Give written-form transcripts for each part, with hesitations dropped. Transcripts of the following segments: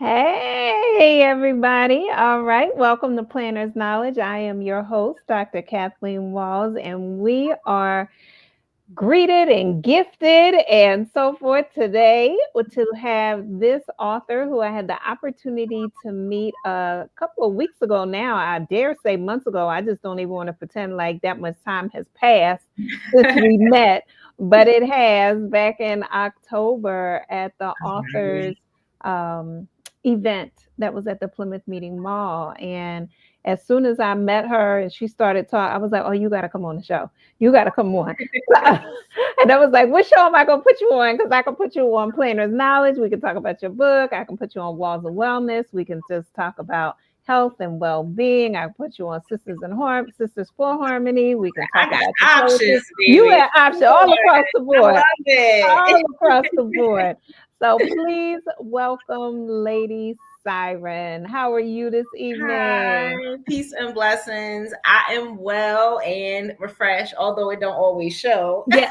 Hey, everybody. All right. Welcome to Planner's Knowledge. I am your host, Dr. Kathleen Walls, and we are greeted and gifted and so forth today to have this author who I had the opportunity to meet a couple of weeks ago now. I dare say months ago. I just don't even want to pretend like that much time has passed since we met, but it has back in October at the author's um, event that was at the Plymouth Meeting Mall. And as soon as I met her and she started talking, I was like, oh, you got to come on the show. You got to come on. And I was like, what show am I going to put you on? Because I can put you on Planner's Knowledge. We can talk about your book. I can put you on Walls of Wellness. We can just talk about health and well-being. I can put you on Sisters for Harmony. We can talk about your options, poetry. You baby. have options all across the board. I love it. All across the board. So please welcome Lady Syren. How are you this evening? Hi, peace and blessings. I am well and refreshed, although it don't always show. Yeah.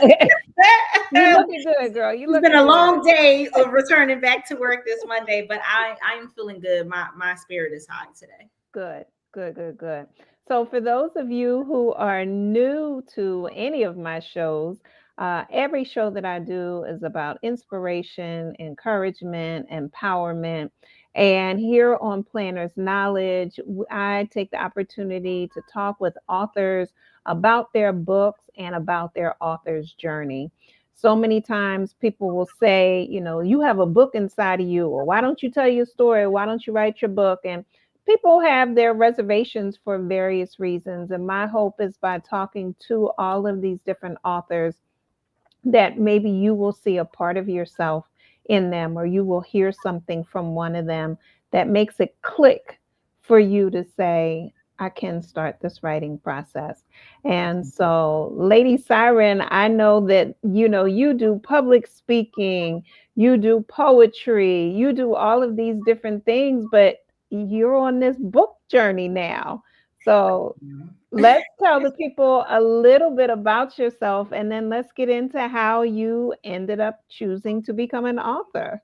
You're looking good, girl. It's been a long day of returning back to work this Monday, but I am feeling good. My spirit is high today. Good. So for those of you who are new to any of my shows, every show that I do is about inspiration, encouragement, empowerment. And here on Planner's Knowledge, I take the opportunity to talk with authors about their books and about their author's journey. So many times people will say, you have a book inside of you, or why don't you tell your story? Why don't you write your book? And people have their reservations for various reasons. And my hope is by talking to all of these different authors that maybe you will see a part of yourself in them, or you will hear something from one of them that makes it click for you to say, I can start this writing process. And so, Lady Syren, I know that you do public speaking, you do poetry, you do all of these different things, but you're on this book journey now. So let's tell the people a little bit about yourself, and then let's get into how you ended up choosing to become an author.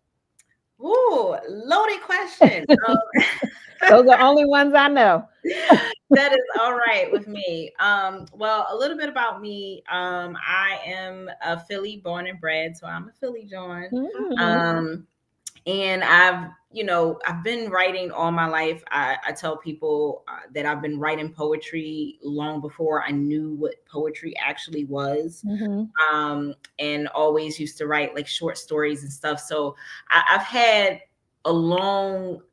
Ooh, loaded question. Those are only ones I know. That is all right with me. Well, a little bit about me. I am a Philly born and bred, so I'm a Philly John. Mm-hmm. And I've been writing all my life. I tell people that I've been writing poetry long before I knew what poetry actually was. Mm-hmm. And always used to write like short stories and stuff. So I've had a lifelong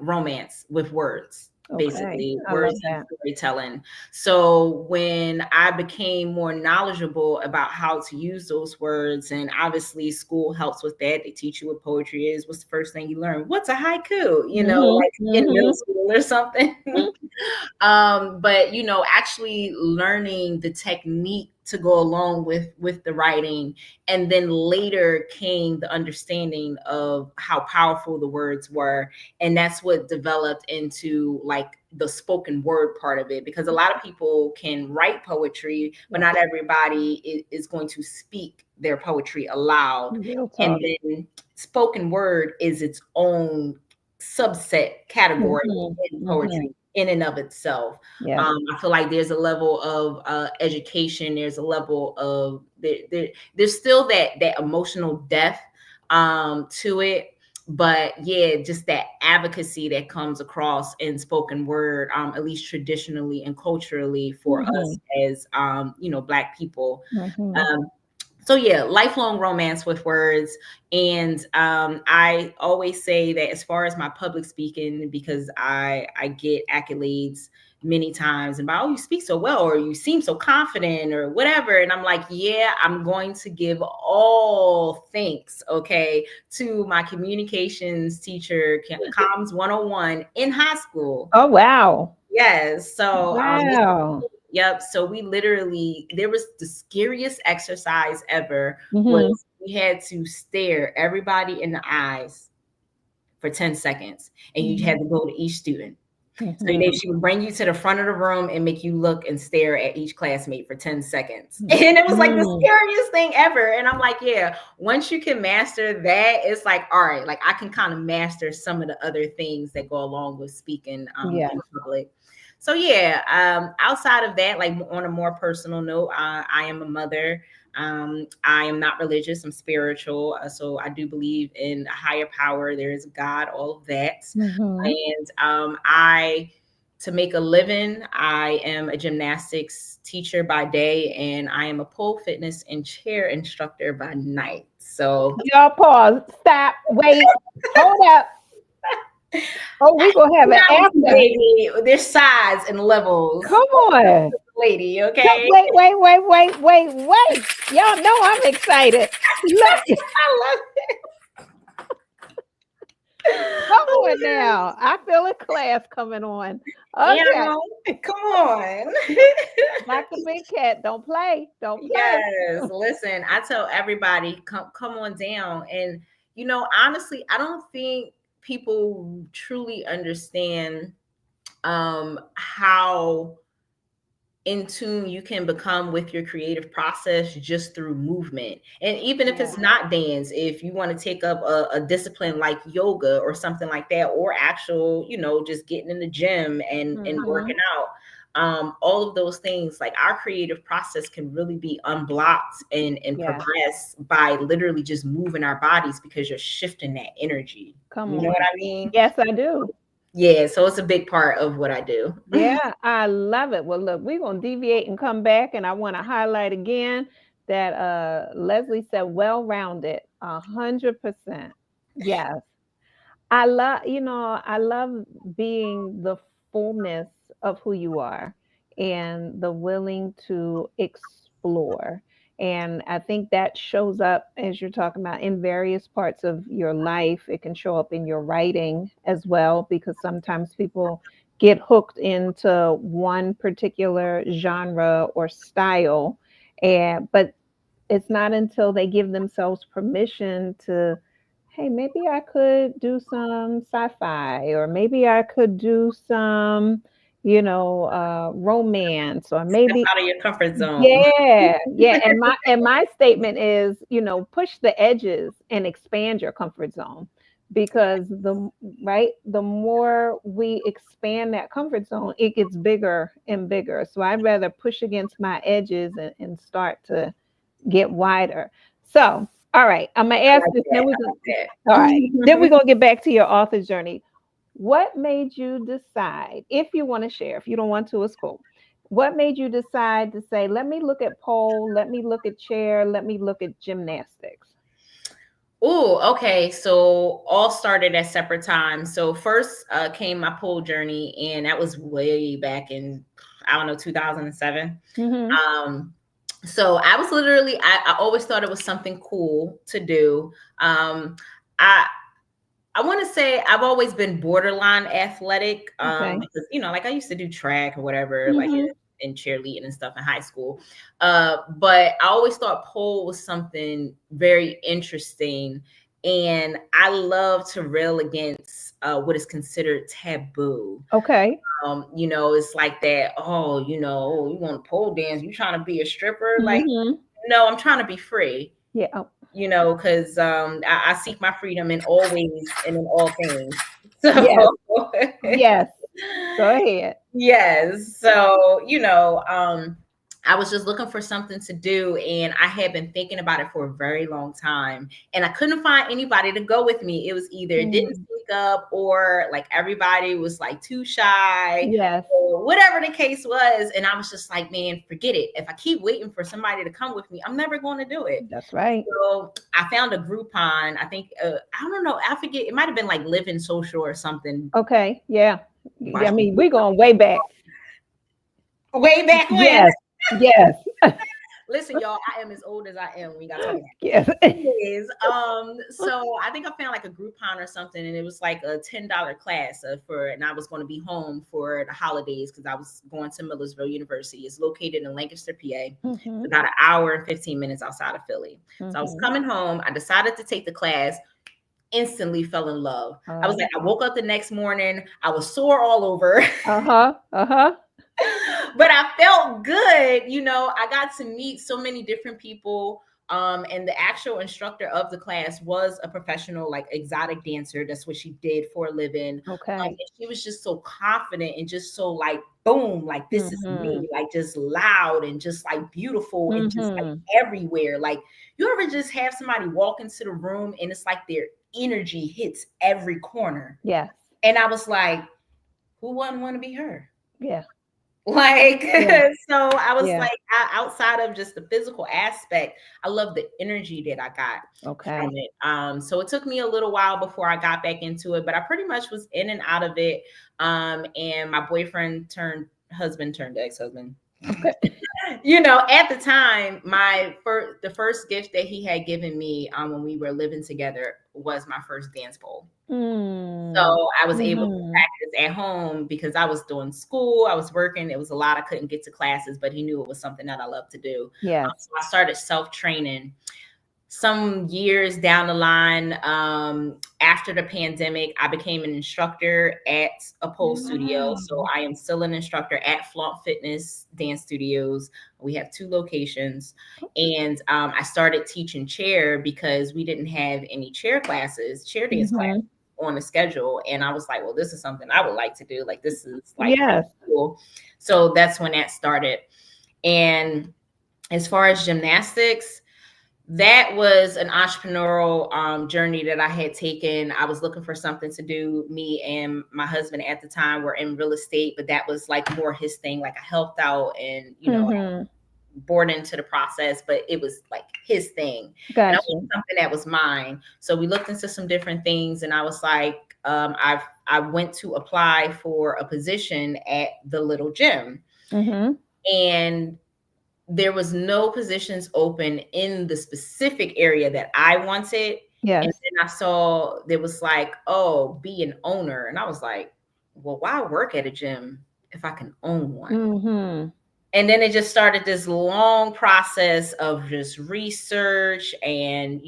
romance with words. Basically, I words love and that. storytelling. So when I became more knowledgeable about how to use those words, and obviously school helps with that. They teach you what poetry is. What's the first thing you learn? What's a haiku? Like in middle school or something. But actually learning the technique to go along with the writing, and then later came the understanding of how powerful the words were, and that's what developed into like the spoken word part of it, because a lot of people can write poetry, but not everybody is going to speak their poetry aloud. And then spoken word is its own subset category in poetry in and of itself. Yeah. I feel like there's a level of education. There's a level of there's still that emotional depth to it, but yeah, just that advocacy that comes across in spoken word, at least traditionally and culturally for us as Black people. So yeah, lifelong romance with words. And I always say that as far as my public speaking, because I get accolades many times about, oh, you speak so well, or you seem so confident, or whatever. And I'm like, yeah, I'm going to give all thanks, okay, to my communications teacher, Comms 101 in high school. Oh, wow. Yes. So Wow. yep. So there was the scariest exercise ever. Mm-hmm. Was we had to stare everybody in the eyes for 10 seconds, and you had to go to each student So she would bring you to the front of the room and make you look and stare at each classmate for 10 seconds. And it was like the scariest thing ever. And I'm like, yeah, once you can master that, it's like, all right, like I can kind of master some of the other things that go along with speaking in public. So yeah, outside of that, like on a more personal note, I am a mother. I am not religious. I'm spiritual. So I do believe in a higher power. There is God, all of that. And to make a living, I am a gymnastics teacher by day, and I am a pole fitness and chair instructor by night. So y'all pause, stop, wait, hold up. Oh, we're going to have an after. Baby, there's sides and levels. Come on. Lady, okay? Wait. Y'all know I'm excited. Look. I love it. Come on now. I feel a class coming on. Okay. Yeah, come on. Like a big cat. Don't play. Yes. Listen, I tell everybody, come on down. And, honestly, I don't think people truly understand how in tune you can become with your creative process just through movement. And even if it's not dance, if you want to take up a discipline like yoga or something like that, or actual, just getting in the gym and working out, all of those things, like our creative process can really be unblocked and progress by literally just moving our bodies, because you're shifting that energy. You know what I mean? Yes, I do. Yeah, so it's a big part of what I do. Yeah, I love it. Well, look, we're going to deviate and come back, and I want to highlight again that Leslie said well-rounded, 100%. Yes. I love being the fullness of who you are and the willing to explore. And I think that shows up, as you're talking about, in various parts of your life. It can show up in your writing as well, because sometimes people get hooked into one particular genre or style. But it's not until they give themselves permission to, hey, maybe I could do some sci-fi, or maybe I could do some, romance, or maybe out of your comfort zone. yeah. And my statement is, push the edges and expand your comfort zone, because the more we expand that comfort zone, it gets bigger and bigger. So I'd rather push against my edges and start to get wider. So, all right, I'm gonna ask this. Then all right, then we're gonna get back to your author journey. What made you decide, if you want to share, if you don't want to, it's cool. What made you decide to say, let me look at pole, let me look at chair, let me look at gymnastics? Oh, okay. So all started at separate times. So first came my pole journey, and that was way back in, I don't know, 2007. So I was literally, I always thought it was something cool to do. I want to say I've always been borderline athletic, because, like I used to do track or whatever, like in cheerleading and stuff in high school. But I always thought pole was something very interesting. And I love to rail against what is considered taboo. Okay. It's like that, you want to pole dance, you trying to be a stripper? Like, no, I'm trying to be free. Yeah. Because I seek my freedom in all ways and in all things. So yes. Go ahead. Yes. So, I was just looking for something to do, and I had been thinking about it for a very long time, and I couldn't find anybody to go with me. It was either it didn't speak up, or like everybody was like too shy, or whatever the case was. And I was just like, man, forget it. If I keep waiting for somebody to come with me, I'm never going to do it. That's right. So I found a Groupon. I think, I don't know, I forget. It might've been like Living Social or something. Okay. Yeah. I mean, we're going way back. Way back when. Yes. Yes. Listen, y'all, I am as old as I am. We got to yes. Anyways, so I think I found like a Groupon or something, and it was like a $10 class and I was going to be home for the holidays, because I was going to Millersville University. It's located in Lancaster, PA. It's about an hour and 15 minutes outside of Philly. So I was coming home. I decided to take the class. instantly fell in love. I was Uh, like, I woke up the next morning, I was sore all over. uh-huh. Uh-huh. But I felt good. I got to meet so many different people. And the actual instructor of the class was a professional, like exotic dancer. That's what she did for a living. Okay. And she was just so confident and just so like, boom, like this is Mm-hmm. me, like just loud and just like beautiful and just like Mm-hmm. everywhere. Like, you ever just have somebody walk into the room and it's like their energy hits every corner. Yes. And I was like, who wouldn't want to be her? Yeah. Like, Yeah. so I was Yeah. like, outside of just the physical aspect, I love the energy that I got from Okay. it. So it took me a little while before I got back into it, but I pretty much was in and out of it. And my boyfriend turned husband turned ex-husband. Okay. At the time, the first gift that he had given me when we were living together was my first dance bowl. Mm. So I was able to Mm-hmm. practice at home because I was doing school, I was working. It was a lot. I couldn't get to classes, but he knew it was something that I loved to do. Yes. So I started self-training. Some years down the line, after the pandemic, I became an instructor at a pole studio. So Wow. I am still an instructor at Flaunt Fitness Dance Studios. We have 2 locations. And I started teaching chair because we didn't have any chair dance classes Mm-hmm. on the schedule. And I was like, well, this is something I would like to do. Like, this is like Yes. cool. So that's when that started. And as far as gymnastics, that was an entrepreneurial journey that I had taken. I was looking for something to do. Me and my husband at the time were in real estate, but that was like more his thing. Like, I helped out and, Mm-hmm. bored into the process, but it was like his thing. And I Gotcha. wanted something that was mine. So we looked into some different things, and I was like, I went to apply for a position at the little gym, Mm-hmm. and there was no positions open in the specific area that I wanted. And Yes. then I saw there was like, oh, be an owner. And I was like, well, why work at a gym if I can own one? Mm-hmm. And then it just started this long process of just research and,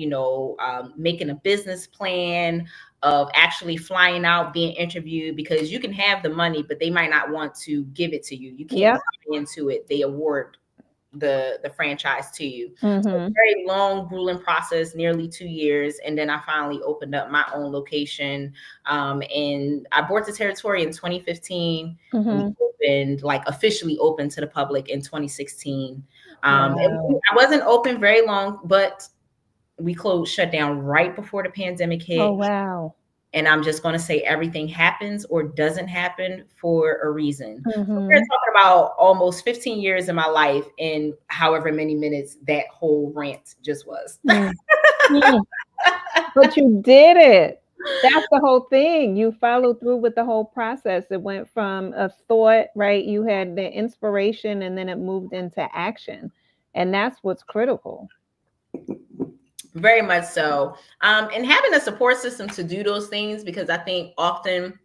making a business plan, of actually flying out, being interviewed, because you can have the money, but they might not want to give it to you. You can't Yep. buy into it. They award the franchise to you. So Mm-hmm. very long, grueling process, nearly 2 years. And then I finally opened up my own location. And I bought the territory in 2015. We Mm-hmm. opened, like officially opened to the public in 2016. Wow. I wasn't open very long, but we shut down right before the pandemic Oh, hit. wow. And I'm just going to say everything happens or doesn't happen for a reason. So we're Mm-hmm. talking about almost 15 years in my life in however many minutes that whole rant just was. Mm-hmm. But you did it. That's the whole thing. You followed through with the whole process. It went from a thought, right? You had the inspiration and then it moved into action. And that's what's critical. Very much so. And having a support system to do those things, because I think often,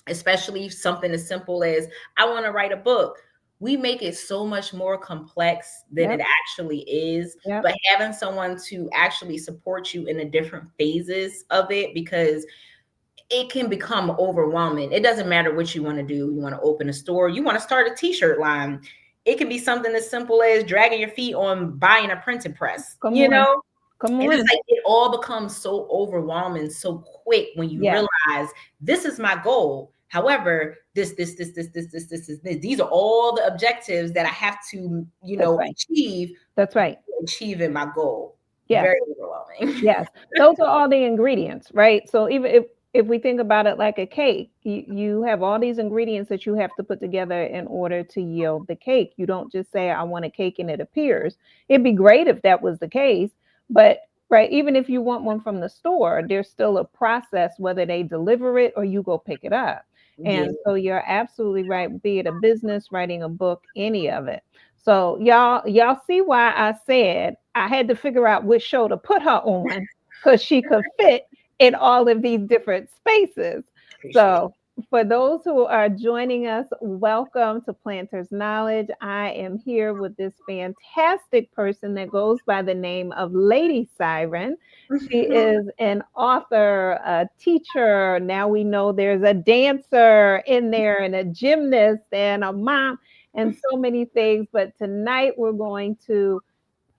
especially something as simple as, I want to write a book, we make it so much more complex than Yep. it actually is. Yep. But having someone to actually support you in the different phases of it, because it can become overwhelming. It doesn't matter what you want to do. You want to open a store, you want to start a t-shirt line. It can be something as simple as dragging your feet on buying a printing press, Come on. Come and it's on. like it all becomes so overwhelming so quick when you Yeah. realize this is my goal. However, these are all the objectives that I have to, That's right. achieve, That's right. achieving my goal. Yes. Very overwhelming. Yes. Those are all the ingredients, right? So even if we think about it like a cake, you have all these ingredients that you have to put together in order to yield the cake. You don't just say, I want a cake and it appears. It'd be great if that was the case, but right, even if you want one from the store, there's still a process, whether they deliver it or you go pick it up. Yeah. And so you're absolutely right, be it a business, writing a book, any of it. So y'all see why I said I had to figure out which show to put her on because she could fit in all of these different spaces. Appreciate So For those who are joining us, welcome to Planters Knowledge. I am here with this fantastic person that goes by the name of Lady Syren. She is an author, a teacher. Now we know there's a dancer in there, and a gymnast, and a mom, and so many things. But tonight we're going to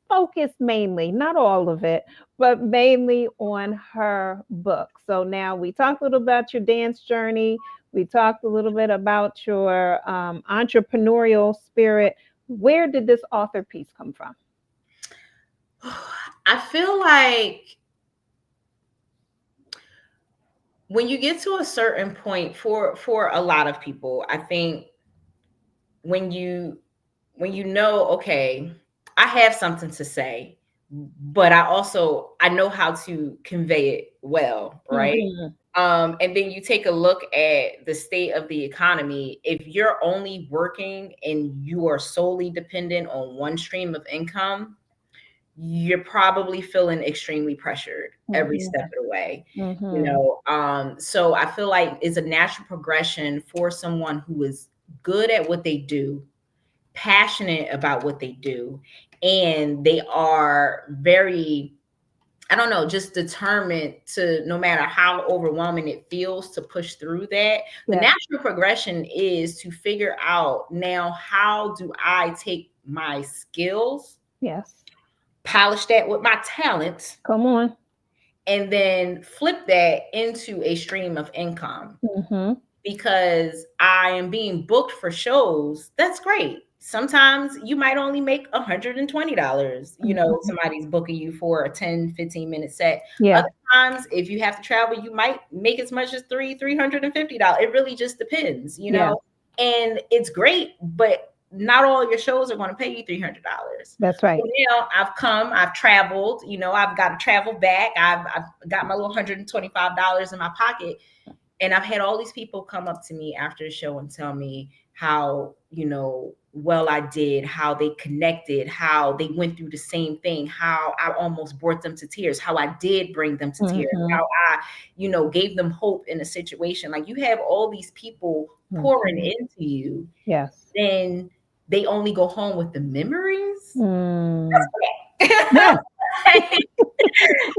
focus mainly, not all of it, but mainly on her book. So now we talked a little about your dance journey. We talked a little bit about your entrepreneurial spirit. Where did this author piece come from? I feel like when you get to a certain point, for a lot of people, I think when you know, okay, I have something to say, but I know how to convey it well, right? Mm-hmm. And then you take a look at the state of the economy. If you're only working and you are solely dependent on one stream of income, you're probably feeling extremely pressured every Mm-hmm. step of the way. Mm-hmm. So I feel like it's a natural progression for someone who is good at what they do, passionate about what they do, and they are very, I don't know, just determined to, no matter how overwhelming it feels, to push through that. The Yes. natural progression is to figure out, now, how do I take my skills, Yes. polish that with my talents, Come on. and then flip that into a stream of income? Mm-hmm. Because I am being booked for shows. That's great. Sometimes you might only make $120. Mm-hmm. Somebody's booking you for a 10-15 minute set. Yeah. Other times, if you have to travel, you might make as much as $350. It really just depends, Yeah. and it's great, but not all your shows are going to pay you $300. That's right. So now I've traveled, I've got to travel back. I've got my little $125 in my pocket. And I've had all these people come up to me after the show and tell me how, well I did, how they connected, how they went through the same thing, how I almost brought them to tears, how I did bring them to tears, Mm-hmm. how I, gave them hope in a situation. Like, you have all these people pouring Mm-hmm. into you, Yes. then they only go home with the memories. Mm. That's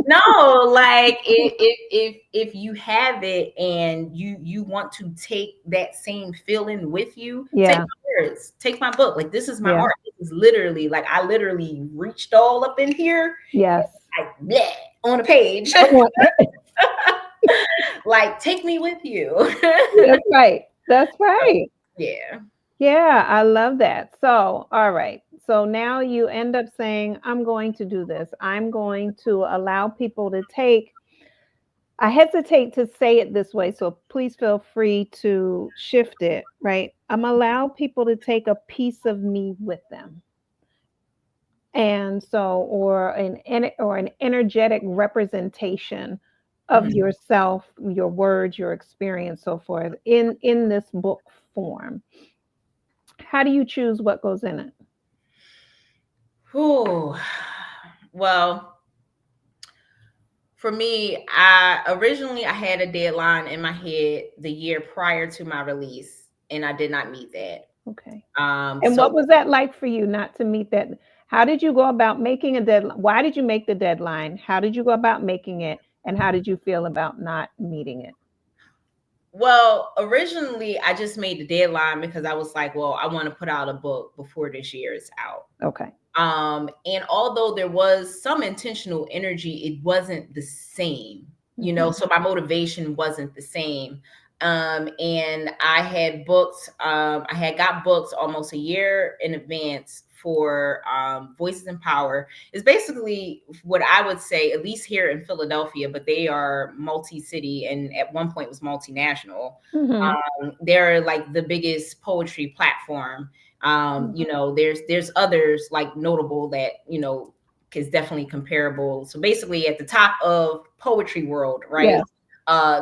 no, like, if you have it and you want to take that same feeling with you, take Yeah. my words, take my book. Like, this is my Yeah. art. This is literally, like, I literally reached all up in here, Yes. like, bleh, on a page. Come on. Like, take me with you. That's right. That's right. Yeah. Yeah, I love that. So, all right. So now you end up saying, I'm going to do this. I'm going to allow people to take, I hesitate to say it this way, so please feel free to shift it, right? I'm allow people to take a piece of me with them. And so, or an energetic representation of Mhm. yourself, your words, your experience, so forth, in this book form. How do you choose what goes in it? Whew. Well, for me, I had a deadline in my head the year prior to my release, and I did not meet that. Okay. Um, And what so was that like for you not to meet that? How did you go about making a deadline? Why did you make the deadline? How did you go about making it? And how did you feel about not meeting it? well, originally I just made the deadline because I was like, well, I want to put out a book before this year is out. Okay. And although there was some intentional energy, it wasn't the same, Mhm. so my motivation wasn't the same. And I had got books almost a year in advance for Voices in Power. It's basically what I would say, at least here in Philadelphia, but they are multi-city and at one point was multinational. Mhm. They're like the biggest poetry platform. There's others like notable that is definitely comparable. So basically, at the top of poetry world, right? Yeah.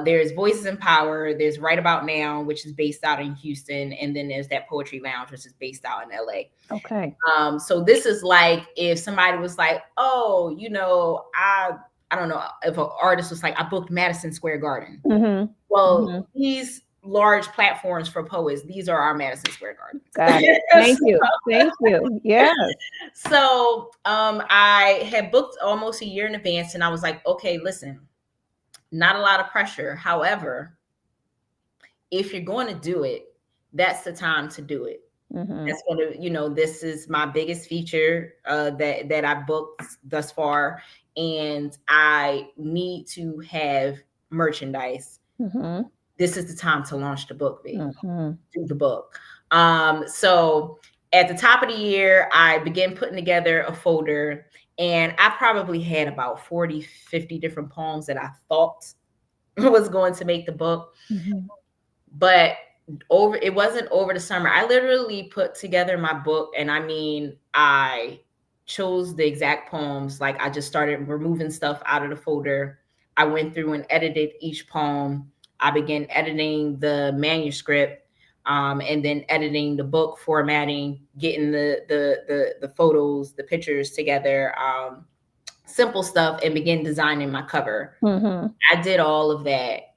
There's Voices in Power. There's Right About Now, which is based out in Houston, and then there's that Poetry Lounge, which is based out in LA. Okay. So this is like if somebody was like, oh, I don't know, if an artist was like, I booked Madison Square Garden. Mhm. Well, Mhm. these large platforms for poets. These are our Madison Square Gardens. Got it. Thank you. Thank you. Yes. So I had booked almost a year in advance, and I was like, okay, listen, not a lot of pressure. However, if you're going to do it, that's the time to do it. Mm-hmm. That's going to, this is my biggest feature that I booked thus far, and I need to have merchandise. Mm-hmm. This is the time to launch the book, Vee. Mm-hmm. Do the book. So at the top of the year, I began putting together a folder, and I probably had about 40, 50 different poems that I thought was going to make the book. Mm-hmm. But it wasn't over the summer. I literally put together my book, and I mean, I chose the exact poems. Like, I just started removing stuff out of the folder. I went through and edited each poem. I began editing the manuscript, and then editing the book, formatting, getting the photos, the pictures together, simple stuff, and begin designing my cover. Mm-hmm. I did all of that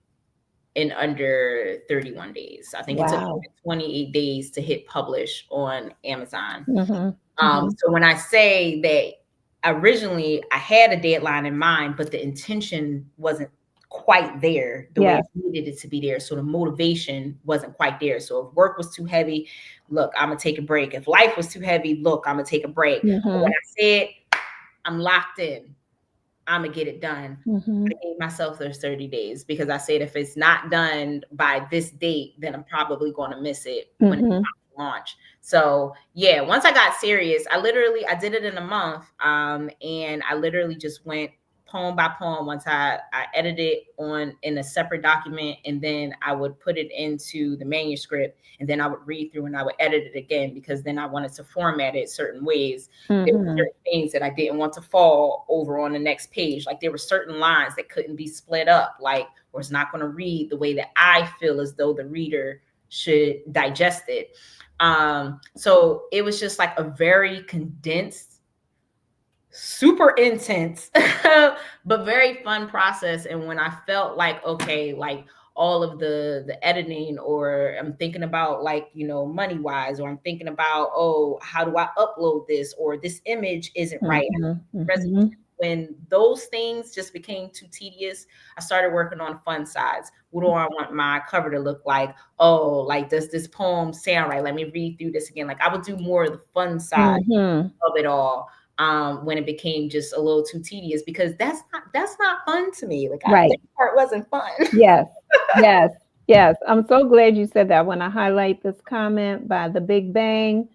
in under 31 days. I think it took 28 days to hit publish on Amazon. Mm-hmm. So when I say that originally I had a deadline in mind, but the intention wasn't quite there the way I needed it to be there. So the motivation wasn't quite there. So if work was too heavy, look, I'm going to take a break. If life was too heavy, look, I'm going to take a break. Mm-hmm. But when I said I'm locked in, I'm going to get it done. Mm-hmm. I gave myself those 30 days because I said, if it's not done by this date, then I'm probably going to miss it when it's time to launch. So yeah, once I got serious, I did it in a month. And I literally just went poem by poem. Once I edited in a separate document, and then I would put it into the manuscript, and then I would read through and I would edit it again, because then I wanted to format it certain ways. There were certain things that I didn't want to fall over on the next page. Like, there were certain lines that couldn't be split up, or it's not going to read the way that I feel as though the reader should digest it. So it was just like a very condensed, super intense, but very fun process. And when I felt like, okay, like all of the editing, or I'm thinking about money wise, or I'm thinking about, oh, how do I upload this, or this image isn't right. When those things just became too tedious, I started working on fun sides. What do I want my cover to look like? Oh, like, does this poem sound right? Let me read through this again. Like, I would do more of the fun side of it all. When it became just a little too tedious, because that's not fun to me. Like, that part wasn't fun. Yes. I'm so glad you said that. When I highlight this comment by The Big Bang,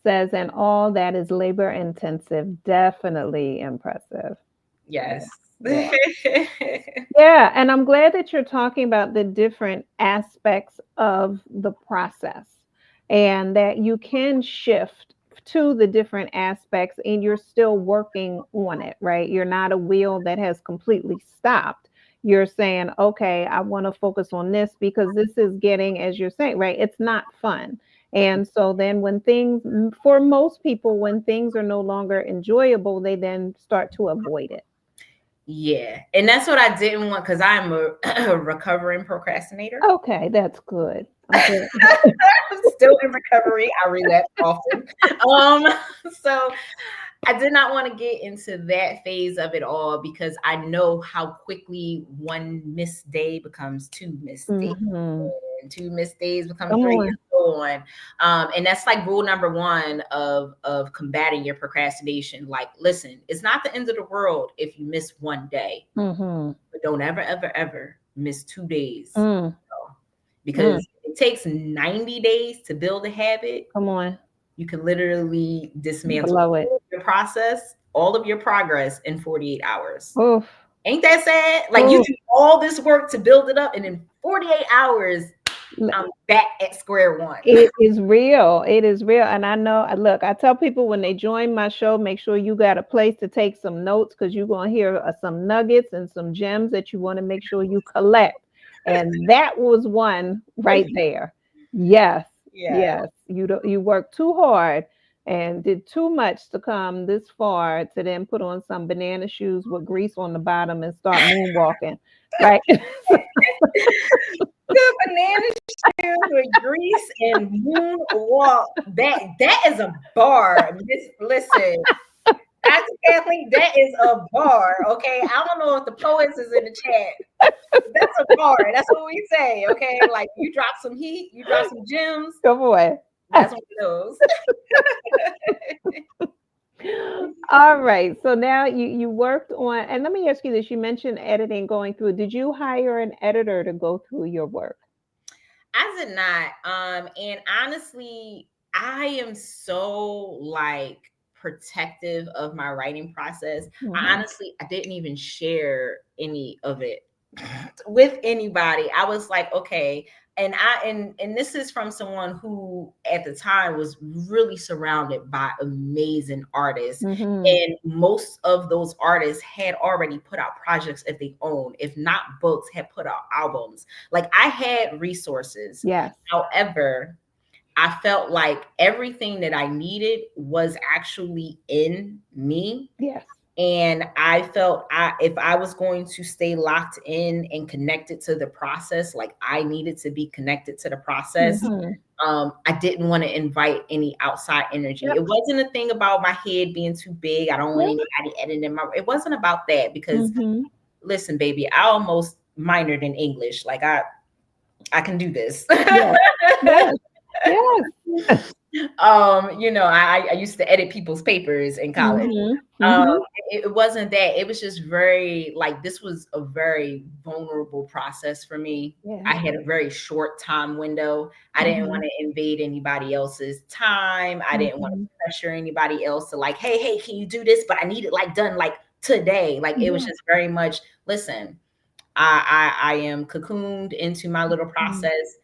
says, and all that is labor intensive, definitely impressive. Yes. Yeah. And I'm glad that you're talking about the different aspects of the process, and that you can shift to the different aspects, and you're still working on it, right? You're not a wheel that has completely stopped. You're saying, okay, I want to focus on this because this is getting, as you're saying, right? It's not fun. And so then for most people, when things are no longer enjoyable, they then start to avoid it. Yeah. And that's what I didn't want, because I'm a recovering procrastinator. Okay, that's good. Okay. I'm still in recovery. I relapse often. So I did not want to get into that phase of it all, because I know how quickly one missed day becomes two missed days. And two missed days become three, and so on. And that's like rule number one of combating your procrastination. Like, listen, it's not the end of the world if you miss one day, but don't ever, ever, ever miss 2 days. Because it takes 90 days to build a habit. Come on. You can literally dismantle your process, all of your progress, in 48 hours. Oof. Ain't that sad? Like, you do all this work to build it up, and in 48 hours, I'm back at square one. It is real. It is real. And I know, look, I tell people when they join my show, make sure you got a place to take some notes, because you're going to hear some nuggets and some gems that you want to make sure you collect. And that was one right there. Yes. You worked too hard and did too much to come this far to then put on some banana shoes with grease on the bottom and start moonwalking. Right. The banana with grease and moonwalk. That is a bar. Listen, Dr. Kathleen, that is a bar. Okay, I don't know if the poets is in the chat. That's a bar. That's what we say. Okay, like you drop some heat, you drop some gems. Come away. That's one of those. All right. So now you worked on, and let me ask you this. You mentioned editing going through. Did you hire an editor to go through your work? I did not. And honestly, I am so like protective of my writing process. Mhm. I didn't even share any of it with anybody. I was like, okay. And this is from someone who at the time was really surrounded by amazing artists. Mhm. And most of those artists had already put out projects of their own, if not books, had put out albums. Like I had resources. Yes. However, I felt like everything that I needed was actually in me. Yes. And I felt if I was going to stay locked in and connected to the process, like I needed to be connected to the process. Mhm. I didn't want to invite any outside energy. Yep. It wasn't a thing about my head being too big. I don't want Yep. anybody editing my. It wasn't about that because Mhm. listen, baby, I almost minored in English. Like I can do this. Yes. Yes. Yes. I used to edit people's papers in college. Mhm. Um, Mhm. it wasn't that. It was just very like this was a very vulnerable process for me. I Yeah. had a very short time window. I didn't want Mhm. to invade anybody else's time. I didn't want to Mhm. pressure anybody else to like, hey, can you do this? But I need it like done like today. Like it was Yeah. just very much, listen, I am cocooned into my little Mhm. process.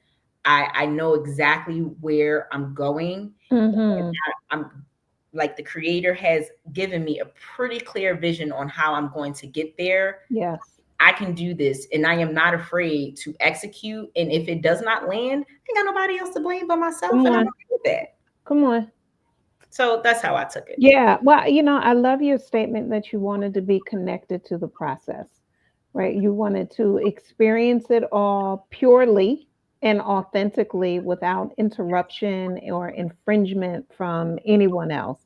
I know exactly where I'm going. Mhm. I'm like the creator has given me a pretty clear vision on how I'm going to get there. Yes. I can do this and I am not afraid to execute. And if it does not land, I ain't got nobody else to blame but myself. Come And I'm on. okay with that. Come on. So that's how I took it. Yeah. Well, I love your statement that you wanted to be connected to the process, right? You wanted to experience it all purely and authentically without interruption or infringement from anyone else.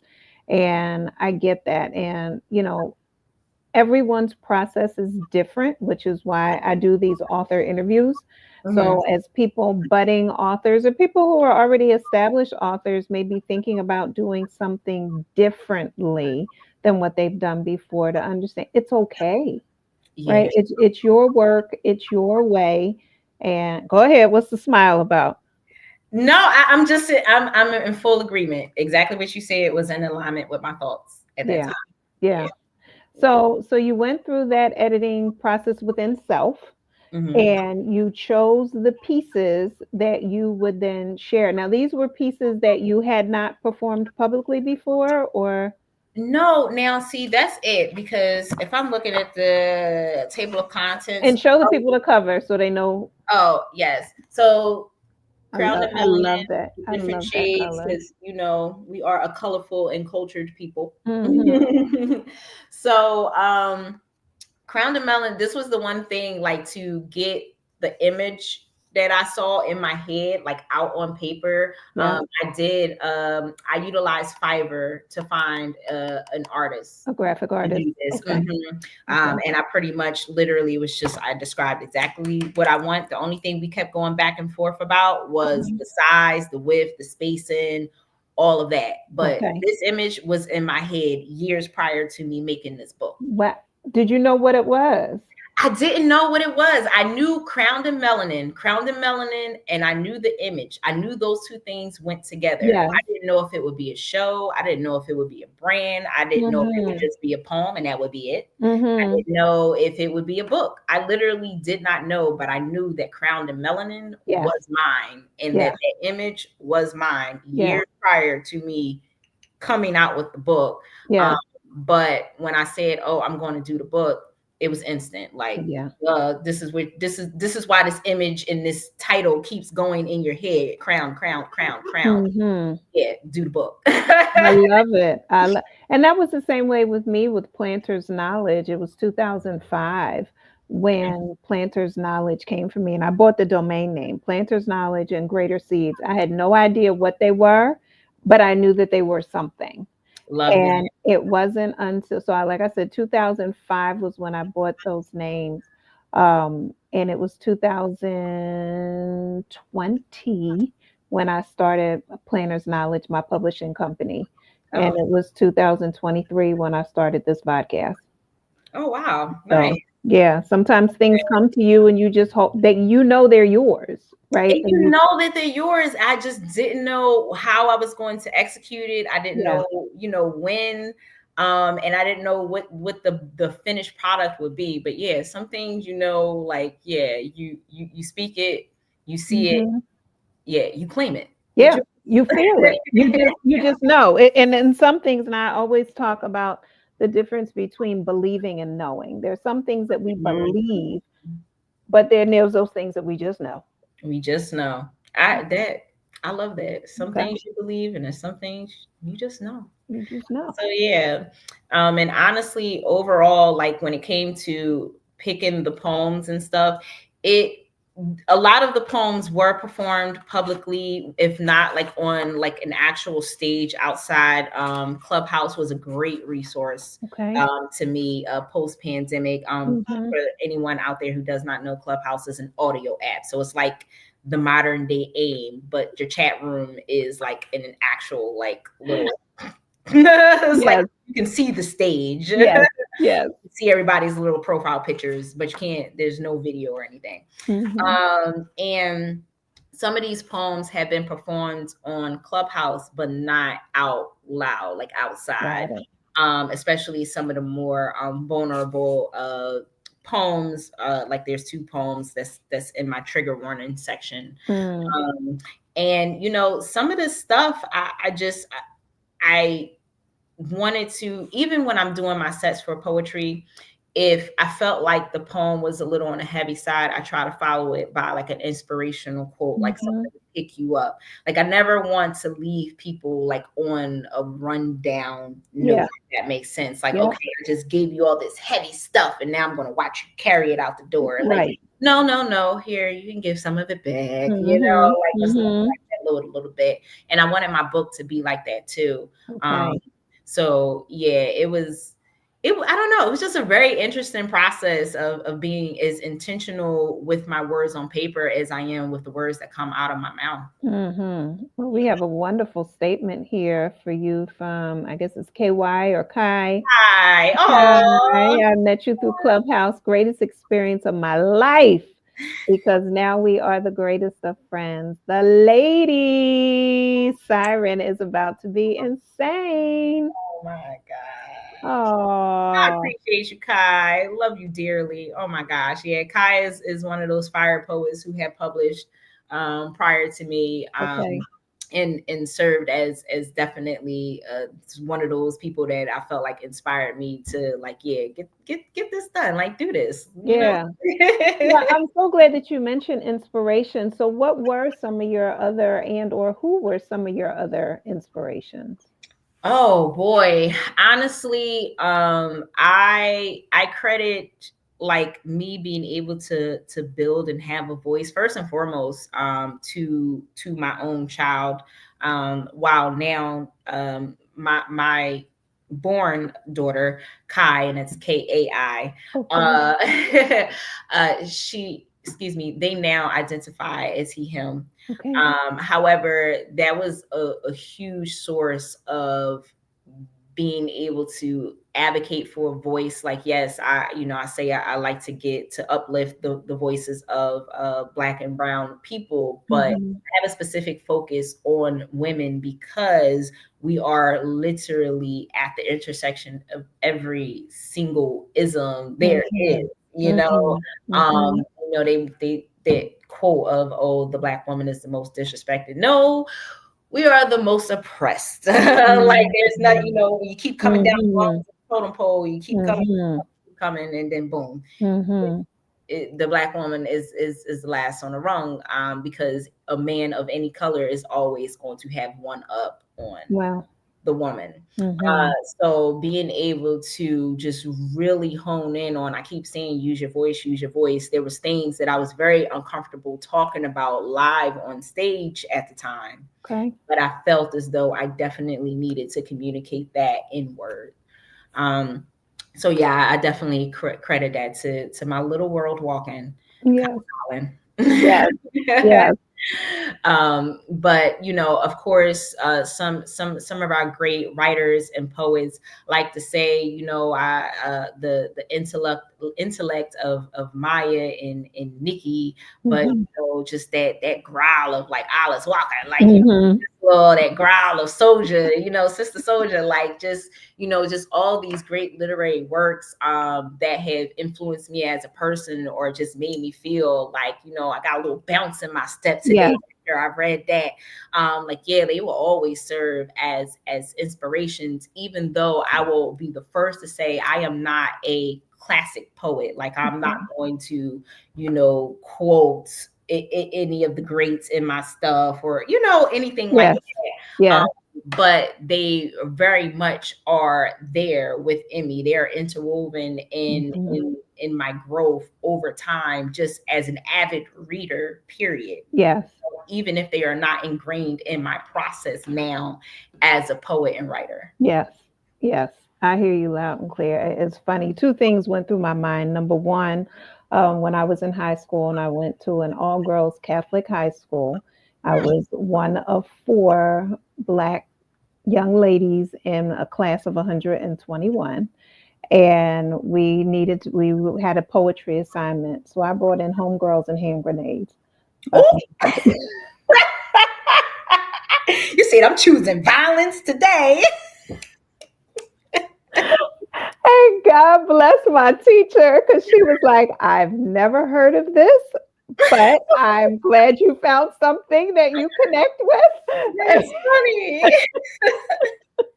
And I get that. And, everyone's process is different, which is why I do these author interviews. Mhm. So, as people, budding authors, or people who are already established authors, may be thinking about doing something differently than what they've done before, to understand it's okay, Yeah. right? It's your work, it's your way. And go ahead. What's the smile about? No, I'm in full agreement. Exactly what you said was in alignment with my thoughts at that Yeah, time. Yeah. yeah. So you went through that editing process within self, Mhm. and you chose the pieces that you would then share. Now, these were pieces that you had not performed publicly before, or No, now see that's it because if I'm looking at the table of contents, and show the people the cover so they know. oh yes. So crown and I melanin, love that. I different love that shades color. because we are a colorful and cultured people. Hmm. So crown and melon, this was the one thing like to get the image that I saw in my head, like out on paper. Yeah, I utilized Fiverr to find an artist a graphic to artist. do this. Okay, okay. And I pretty much literally was just, I described exactly what I want. The only thing we kept going back and forth about was Mhm. the size, the width, the spacing, all of that. But Okay. this image was in my head years prior to me making this book. What did you know what it was? I didn't know what it was. I knew crowned and melanin, and I knew the image. I knew those two things went together. Yes. I didn't know if it would be a show. I didn't know if it would be a brand. I didn't know if it would Hmm. just be a poem and that would be it. I Hmm. didn't know if it would be a book. I literally did not know, but I knew that crowned and melanin Yes. was mine and that Yes. that image was mine Yeah. years prior to me coming out with the book. Um, Yeah. but when I said, "Oh, I'm going to do the book," it was instant. Like, Yeah. this is why this image and this title keeps going in your head. Crown, crown, crown, crown. Hmm. Yeah, do the book. I love it. And that was the same way with me with Planter's Knowledge. It was 2005 when Planter's Knowledge came for me, and I bought the domain name Planter's Knowledge and Greater Seeds. I had no idea what they were, but I knew that they were something. Love that. And it wasn't until, so I, like I said, 2005 was when I bought those names. And it was 2020 when I started Planner's Knowledge, my publishing company. And Oh, it was 2023 when I started this podcast. oh wow, nice. So, yeah, sometimes things come to you and you just hope that they're yours, right? And And you you, know that they're yours. I just didn't know how I was going to execute it. I didn't yeah, know, when. And I didn't know what the finished product would be. But yeah, some things, like, yeah, you speak it, you see it, hmm, yeah, you claim it. It's yeah, you feel it. You just know it. And in some things, and I always talk about the difference between believing and knowing. There's some things that we yours. believe, but then there's those things that we just know. We just know. I love that. Some Okay, things you believe, and there's some things you just know. you just know. So yeah. And honestly, overall, like when it came to picking the poems and stuff, it a lot of the poems were performed publicly, if not like on like an actual stage outside. Clubhouse was a great resource Okay. to me post pandemic. Hmm. For anyone out there who does not know, Clubhouse is an audio app, so it's like the modern day AIM, but your chat room is like in an actual like little it's like Yes, you can see the stage. yes, yes. See everybody's little profile pictures, but you can't, there's no video or anything. Hmm. And some of these poems have been performed on Clubhouse, but not out loud, like outside. Got it. Especially some of the more vulnerable poems. Like there's two poems that's in my trigger warning section. Mm. Um, and some of this stuff, I wanted to, even when I'm doing my sets for poetry, if I felt like the poem was a little on the heavy side, I try to follow it by like an inspirational quote, like Hmm. something to pick you up. Like I never want to leave people like on a rundown note, Yeah, if that makes sense. Like, yeah, okay, I just gave you all this heavy stuff and now I'm gonna watch you carry it out the door. Like, right. no, no, no, here, you can give some of it back, Hmm. like just Hmm. like that little bit. And I wanted my book to be like that too. Um, Okay. so yeah, I don't know, it was just a very interesting process of being as intentional with my words on paper as I am with the words that come out of my mouth. Well, we have a wonderful statement here for you from, I guess it's KY or Kai. Hi. Hi, Oh, I met you through Clubhouse. Greatest experience of my life because now we are the greatest of friends. The Lady Syren is about to be insane. oh my God. I Oh, appreciate you, Kai. Love you dearly. Oh my gosh. Yeah, Kai is one of those fire poets who have published prior to me. okay. And served as definitely one of those people that I felt like inspired me to like, yeah, get this done, like do this. Yeah. Well, I'm so glad that you mentioned inspiration. So what were some of your other and or who were some of your other inspirations? Oh boy, honestly, I credit like me being able to build and have a voice first and foremost to my own child. While now my born daughter Kai, and it's Kai, Okay. she, excuse me, they now identify as he him. Okay. However, that was a huge source of being able to advocate for a voice. Like, yes, I say I like to get to uplift the voices of Black and Brown people, but Hmm. I have a specific focus on women because we are literally at the intersection of every single ism there is. Hmm. You know, Hmm. Hmm. they quote of, oh, the Black woman is the most disrespected. No, we are the most oppressed. Like there's not, you keep coming down Hmm. the totem pole, you keep coming, Hmm. keep coming, and then boom, Hmm. the Black woman is the last on the rung, because a man of any color is always going to have one up on Wow. the woman. Mm-hmm. So being able to just really hone in on, I keep saying, use your voice, use your voice. There was things that I was very uncomfortable talking about live on stage at the time, Okay. but I felt as though I definitely needed to communicate that in word. Um, so yeah, I definitely credit that to my little world walking, Yes. Colin. Yes. Yes. But of course, some of our great writers and poets like to say, I the intellect of Maya and Nikki, but Mm-hmm. just that growl of like Alice Walker, like Mm-hmm. well, that growl of Soldier, Sister Soldier, like just all these great literary works that have influenced me as a person, or just made me feel like, I got a little bounce in my step Yes. today after I read that. Like, yeah, they will always serve as inspirations, even though I will be the first to say I am not a classic poet. Like, I'm not going to, quote any of the greats in my stuff, or anything like Yes. that. Yes. But they very much are there within me. They're interwoven in Mm-hmm. in my growth over time, just as an avid reader, period. Yes. Even if they are not ingrained in my process now as a poet and writer. Yes. Yes. I hear you loud and clear. It's funny. Two things went through my mind. Number one, when I was in high school and I went to an all girls Catholic high school, I was one of four Black young ladies in a class of 121. And we had a poetry assignment. So I brought in homegirls and hand grenades. Uh, Ooh, you said I'm choosing violence today. And God bless my teacher because she was like, I've never heard of this, but I'm glad you found something that you connect with. That's funny.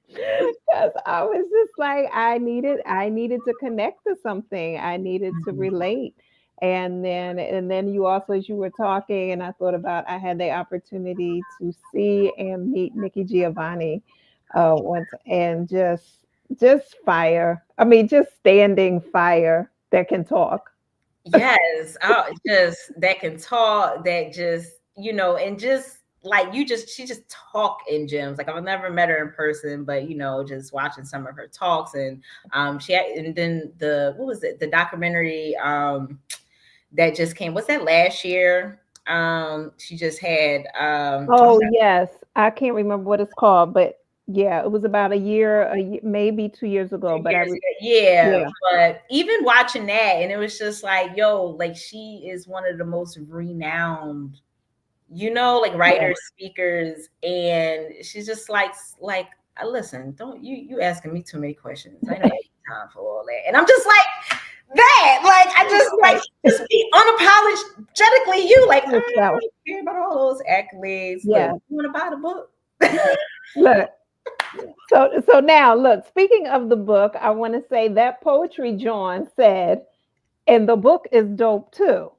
Because I was just like, I needed to connect to something. I needed to relate. And then you also, as you were talking, and I thought about, I had the opportunity to see and meet Nikki Giovanni once, and just fire. I mean, just standing fire that can talk. Yes, just that can talk, that just, and just like she just talk in gems. Like, I've never met her in person, but just watching some of her talks, and she had, and then the what was it, the documentary that just came, what's that, last year? She just had Oh yes, I can't remember what it's called, but yeah, it was about maybe 2 years ago. But years ago. Yeah, yeah, but even watching that, and it was just like, yo, like, she is one of the most renowned, like, yeah, writers, speakers, and she's just like, listen, don't you asking me too many questions. I don't have time for all that. And I'm just like that. Like, I just like, right. just be unapologetically you. Like, I Yourself. don't care about all those accolades. Look, Yeah. you want to buy the book? Look. So now look. Speaking of the book, I want to say that Poetry John said, and the book is dope too. So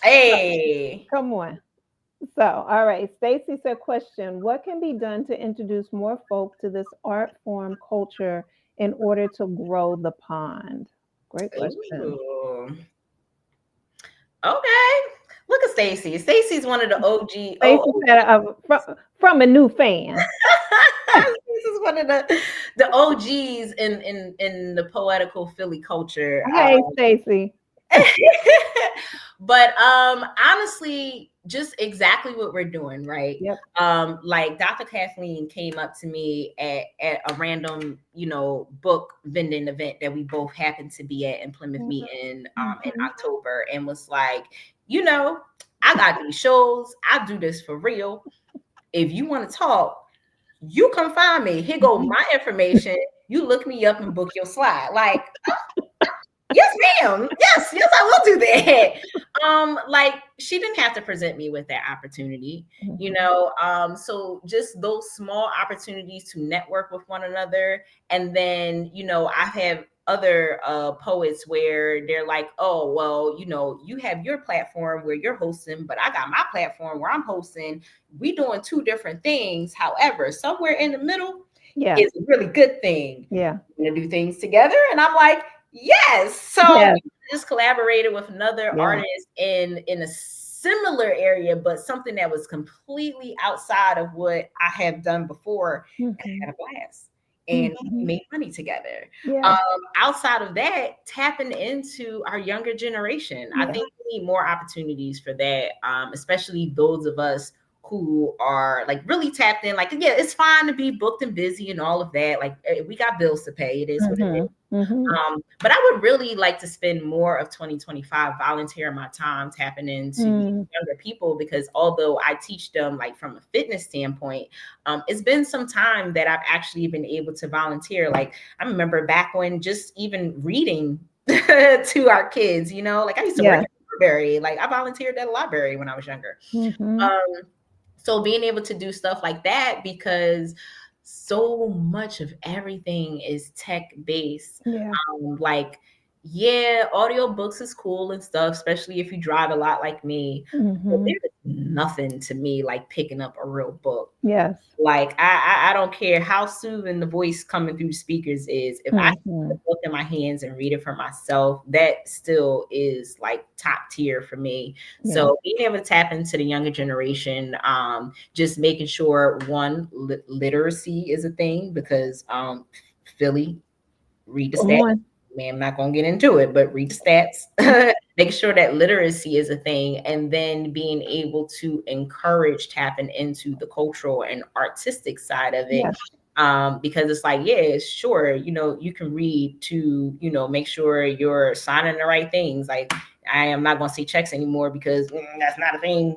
Hey. come on. So, all right. Stacy said, question: what can be done to introduce more folk to this art form culture in order to grow the pond? Great question. Ooh. Okay. Look at Stacy. Stacy's one of the OG. Stacy Oh, said, from a new fan. this is one of the OGs in the poetical Philly culture. Hey, Stacy. But honestly, just exactly what we're doing, right? Yep. Like, Dr. Kathleen came up to me at a random, book vending event that we both happened to be at in Plymouth Meeting in Mhm. October, and was like, I got these shows, I do this for real. If you want to talk, you come find me. Here go my information. You look me up and book your slide. Like, yes, ma'am. Yes, I will do that. Like, she didn't have to present me with that opportunity, Mhm. So just those small opportunities to network with one another. And then, I have other poets where they're like, oh, well, you have your platform where you're hosting, but I got my platform where I'm hosting. We doing two different things. However, somewhere in the middle, Yeah. is a really good thing. Yeah. We're gonna do things together. And I'm like, yes. So Yes. we just collaborated with another Yeah. artist in a similar area, but something that was completely outside of what I have done before. And I Mhm. had a blast. And we Mhm. made money together. Yeah. Um, Outside of that, tapping into our younger generation. I Yeah. think we need more opportunities for that, especially those of us who are like really tapped in. Like, yeah, it's fine to be booked and busy and all of that. Like, we got bills to pay. It is what it is. Mhm. Mhm. But I would really like to spend more of 2025 volunteering my time tapping into these Mm. younger people, because although I teach them like from a fitness standpoint, it's been some time that I've actually been able to volunteer. Like, I remember back when just even reading to our kids, like I used to work Yeah. at the library. Like, I volunteered at a library when I was younger. Mhm. Um, so being able to do stuff like that, because so much of everything is tech based. Yeah. Like, yeah, audiobooks is cool and stuff, especially if you drive a lot like me. But Mhm. there's nothing to me like picking up a real book. Yes. Like, I don't care how soothing the voice coming through the speakers is. If I put the Mhm. book in my hands and read it for myself, that still is like top tier for me. Yeah. So being able to tap into the younger generation, just making sure one, literacy is a thing, because Philly, read the Come stats. on. Man, I'm not gonna get into it, but read the stats. Making sure that literacy is a thing, and then being able to encourage tapping into the cultural and artistic side of it. Yes. Because it's like, yeah, sure, you can read to, make sure you're signing the right things. Like, I am not gonna say checks anymore, because that's not a thing.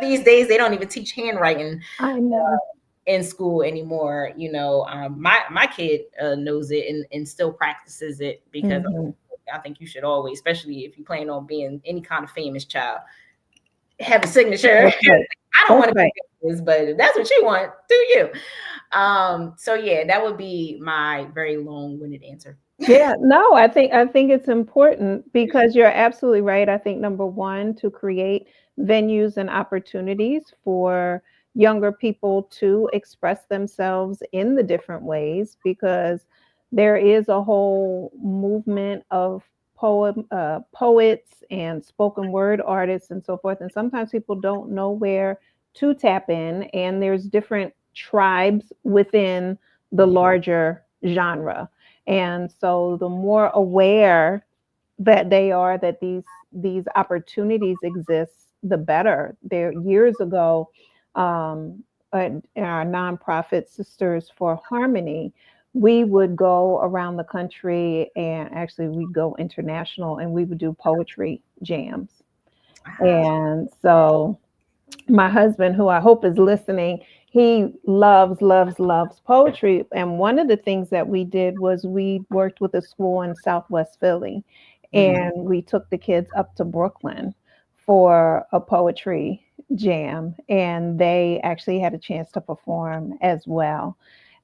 These days they don't even teach handwriting I know. in school anymore. My kid knows it, and still practices it, because Mhm. I think you should always, especially if you plan on being any kind of famous child, have a signature. That's right. I don't That's want to be right. famous, but if that's what you want, do you. So yeah, that would be my very long-winded answer. Yeah, no, I think it's important because you're absolutely right. I think number one, to create venues and opportunities for younger people to express themselves in the different ways, because there is a whole movement of poets and spoken word artists and so forth. And sometimes people don't know where to tap in, and there's different tribes within the larger genre. And so the more aware that they are that these opportunities exist, the better. There years ago, our nonprofit Sisters for Harmony, we would go around the country, and actually we'd go international, and we would do poetry jams. Wow. And so my husband, who I hope is listening, he loves, loves, loves poetry. And one of the things that we did was we worked with a school in Southwest Philly, Mhm. and we took the kids up to Brooklyn for a poetry jam. And they actually had a chance to perform as well.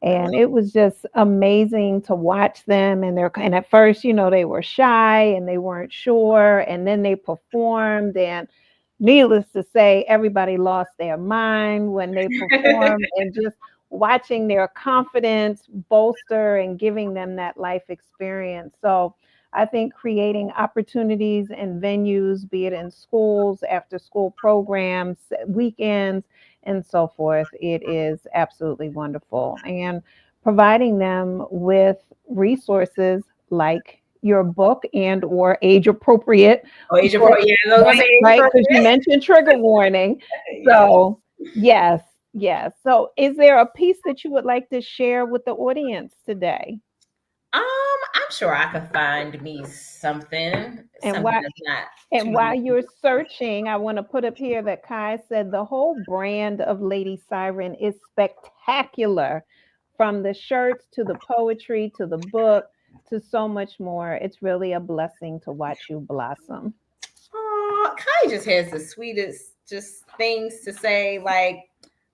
And it was just amazing to watch them. And at first, they were shy and they weren't sure. And then they performed, and needless to say, everybody lost their mind when they performed, and just watching their confidence bolster and giving them that life experience. So I think creating opportunities and venues, be it in schools, after school programs, weekends, and so forth, it is absolutely wonderful. And providing them with resources like your book and or age appropriate Oh, Age books. appropriate. Yeah, I was gonna Right, say age right, because you appropriate. mentioned trigger warning. Yeah. So, yes, yes. So, is there a piece that you would like to share with the audience today? I'm sure I could find me something, And something why that's not and too. while you're searching, I want to put up here that Kai said the whole brand of Lady Syren is spectacular, from the shirts to the poetry to the book to so much more. It's really a blessing to watch you blossom. Oh, Kai just has the sweetest just things to say. Like,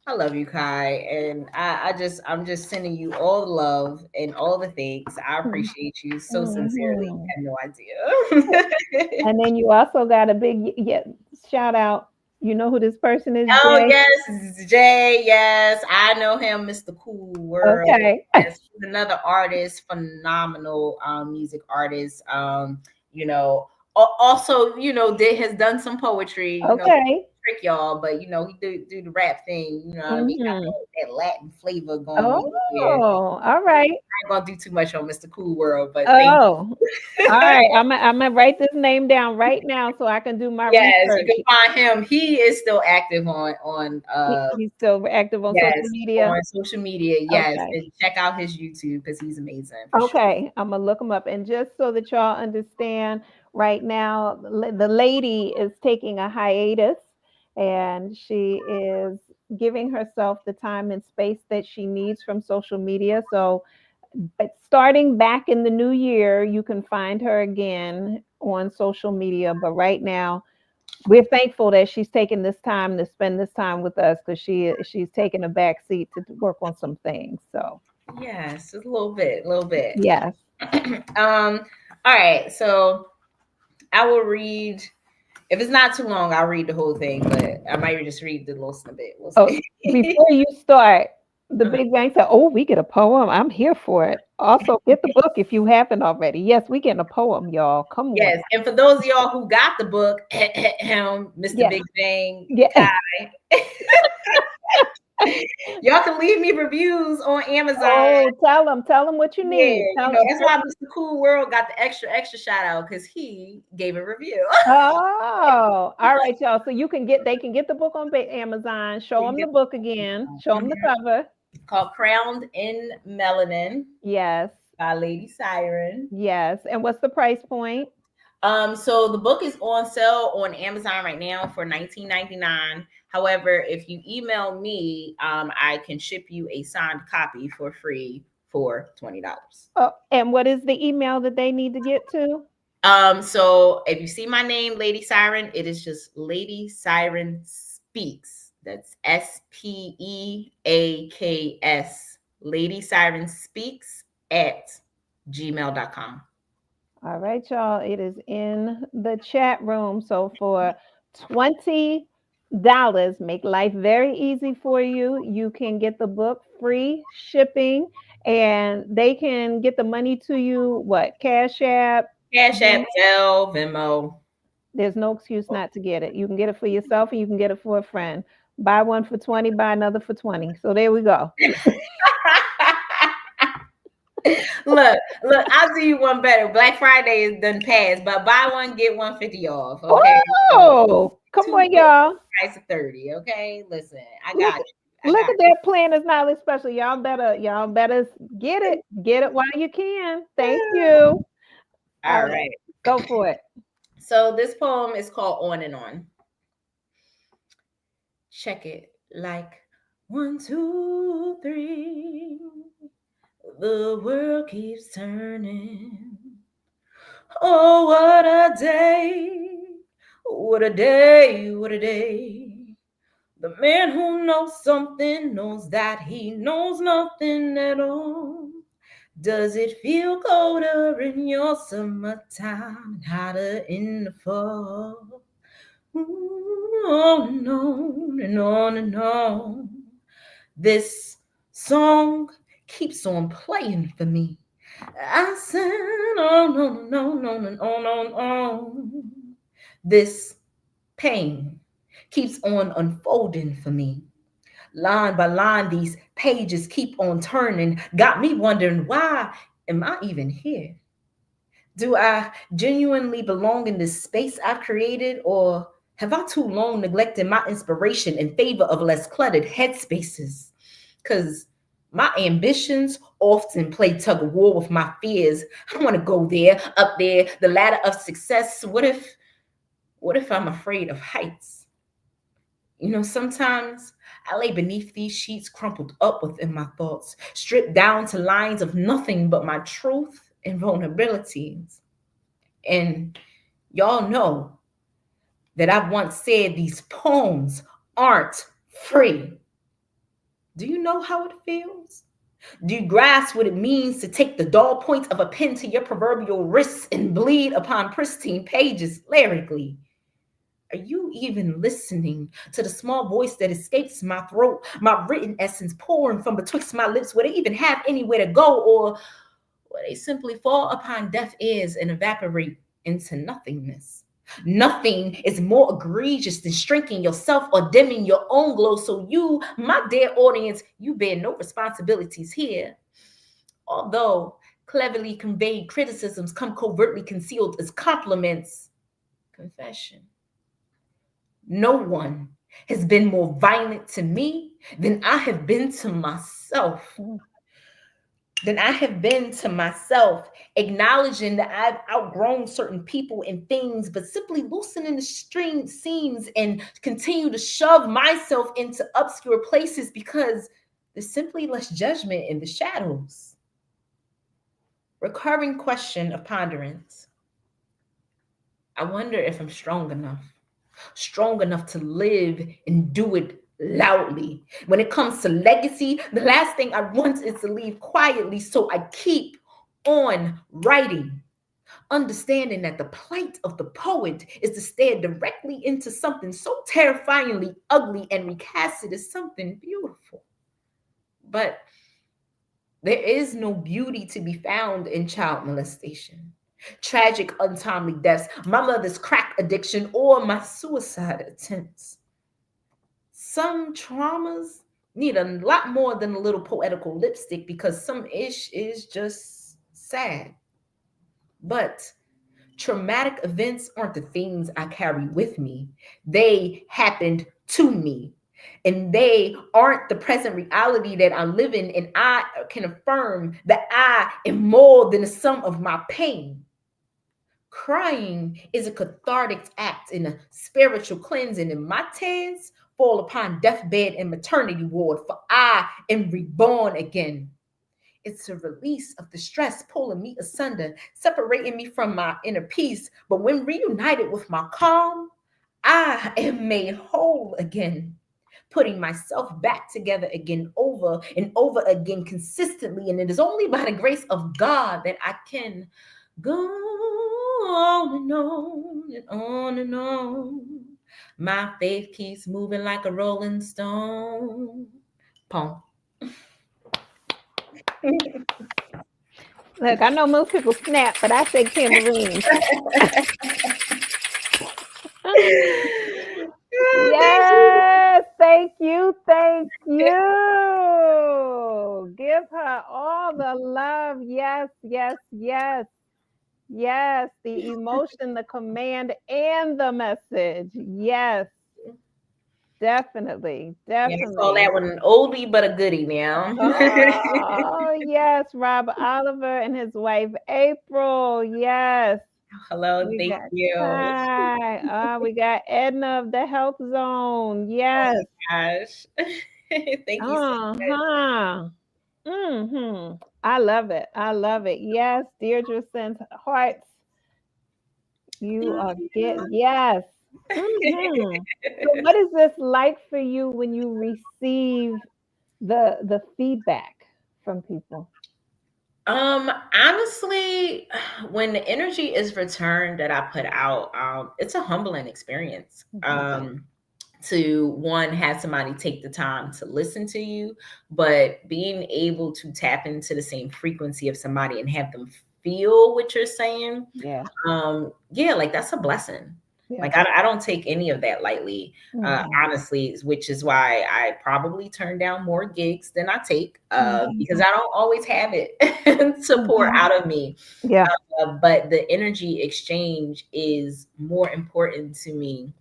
I love you, Kai, and I'm just sending you all the love and all the things. I appreciate you so sincerely. Mhm. You have no idea. And then you also got a big, yeah, shout out You know who this person is, Oh Jay? yes, Jay. Yes, I know him, Mr. Cool World. Okay. Yes, he's another artist, phenomenal music artist. Also, has done some poetry. Okay. Trick y'all, but he do the rap thing. You know what I mean? Got Mm-hmm. that Latin flavor going on here. Oh, all right. I ain't gonna do too much on Mr. Cool World, but thank Oh, all right. I'm gonna write this name down right now so I can do my yes, you research. can find him. He is still active on He's still active on social yes, media. on social media. Yes, Okay. and check out his YouTube because he's amazing for sure. Okay. I'm gonna look him up. And just so that y'all understand, right now, the lady is taking a hiatus and she is giving herself the time and space that she needs from social media. So, but starting back in the new year, you can find her again on social media. But right now, we're thankful that she's taking this time to spend this time with us because she's taking a back seat to work on some things. So Yes, a little bit, a little bit. yes. All right, so I will read. If it's not too long, I'll read the whole thing, but I might just read the little snippet. We'll Oh, see. before you start, the Big Bang said, "Oh, we get a poem. I'm here for it. Also, get the book if you haven't already. Yes, we getting a poem, y'all. Come on. Yes, and for those of y'all who got the book, Mr. Yeah, Big Bang, yeah. y'all can leave me reviews on Amazon. Oh, tell them what you Yeah, need. Tell that's why Mr. Cool World got the extra shout out because he gave a review. Oh, all right, y'all. So they can get the book on Amazon. Show them the book again. Show them the cover. It's called Crowned in Melanin Yes, by Lady Syren. yes. And what's the price point? So the book is on sale on Amazon right now for $19.99. However, if you email me, I can ship you a signed copy for free for $20. Oh, and what is the email that they need to get to? So if you see my name, Lady Syren, it is just Lady Syren Speaks. That's SPEAKS. Lady Syren Speaks at gmail.com. All right, y'all. It is in the chat room. So for $20, make life very easy for you. You can get the book free shipping and they can get the money to you. What? Cash App? Cash App, Zelle, Venmo. There's no excuse not to get it. You can get it for yourself and you can get it for a friend. Buy one for 20, buy another for 20. So there we go. look, I'll do you one better. Black Friday is done passed, but buy one, get 150 off. Okay. Oh, come on, y'all. Price of 30. Okay. Listen, I Look, got you. look at that plan is not special. Y'all better get it. Get it while you can. Thank you. All right. Go for it. So this poem is called On and On. Check it like 1, 2, 3. The world keeps turning. Oh, what a day. What a day. What a day. The man who knows something knows that he knows nothing at all. Does it feel colder in your summertime and hotter in the fall? On and on and on and on. This song keeps on playing for me. I said on and on and on. This pain keeps on unfolding for me. Line by line, these pages keep on turning. Got me wondering, why am I even here? Do I genuinely belong in this space I've created, or have I too long neglected my inspiration in favor of less cluttered headspaces? Because my ambitions often play tug of war with my fears. I want to go there, up there, the ladder of success. What if I'm afraid of heights? Sometimes I lay beneath these sheets, crumpled up within my thoughts, stripped down to lines of nothing but my truth and vulnerabilities. And y'all know that I've once said these poems aren't free. Do you know how it feels? Do you grasp what it means to take the dull point of a pen to your proverbial wrists and bleed upon pristine pages lyrically? Are you even listening to the small voice that escapes my throat, my written essence pouring from betwixt my lips, where they even have anywhere to go, or where they simply fall upon deaf ears and evaporate into nothingness? Nothing is more egregious than shrinking yourself or dimming your own glow. So you, my dear audience, you bear no responsibilities here. Although cleverly conveyed criticisms come covertly concealed as compliments, confession. No one has been more violent to me than I have been to myself. Acknowledging that I've outgrown certain people and things, but simply loosening the string seams and continue to shove myself into obscure places because there's simply less judgment in the shadows. Recurring question of ponderance. I wonder if I'm strong enough to live and do it loudly. When it comes to legacy, the last thing I want is to leave quietly, so I keep on writing, understanding that the plight of the poet is to stare directly into something so terrifyingly ugly and recast it as something beautiful. But there is no beauty to be found in child molestation, tragic, untimely deaths, my mother's crack addiction, or my suicide attempts. Some traumas need a lot more than a little poetical lipstick because some ish is just sad. But traumatic events aren't the things I carry with me, they happened to me. And they aren't the present reality that I live in. And I can affirm that I am more than the sum of my pain. Crying is a cathartic act and a spiritual cleansing, and my tears fall upon deathbed and maternity ward, for I am reborn again. It's a release of the stress pulling me asunder, separating me from my inner peace. But when reunited with my calm, I am made whole again, putting myself back together again over and over again consistently. And it is only by the grace of God that I can go on and on and on and on. My faith keeps moving like a rolling stone. Poem. Look, I know most people snap, but I say tambourine. Thank you. Yes, thank you, thank you. Give her all the love. Yes, yes, yes, yes. The emotion, the command, and the message. Yes, definitely, Yeah, I call that definitely. one an oldie but a goodie now. Oh, yes, Rob Oliver and his wife April. Yes. Hello, We thank got you. Ty. We got Edna of the Health Zone. Oh Yes. my gosh. Thank you so Uh-huh. Mm-hmm. I love it. I love it. Yes, Deirdre sends hearts. You are getting yes. Mm-hmm. So what is this like for you when you receive the feedback from people? Honestly, when the energy is returned that I put out, it's a humbling experience. Mhm. To one, have somebody take the time to listen to you, but being able to tap into the same frequency of somebody and have them feel what you're saying, Yeah. yeah, like that's a blessing. Yeah. Like I don't take any of that lightly, Mhm. honestly, which is why I probably turn down more gigs than I take, because Mhm. I don't always have it to pour Mhm. out of me. Yeah. But the energy exchange is more important to me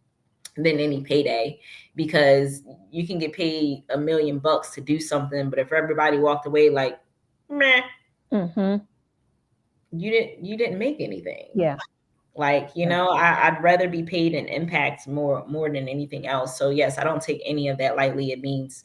than any payday, because you can get paid $1 million to do something, but if everybody walked away like, meh, Mhm. you didn't make anything. Yeah. Like, Yeah. I'd rather be paid in impact more than anything else. So yes, I don't take any of that lightly. It means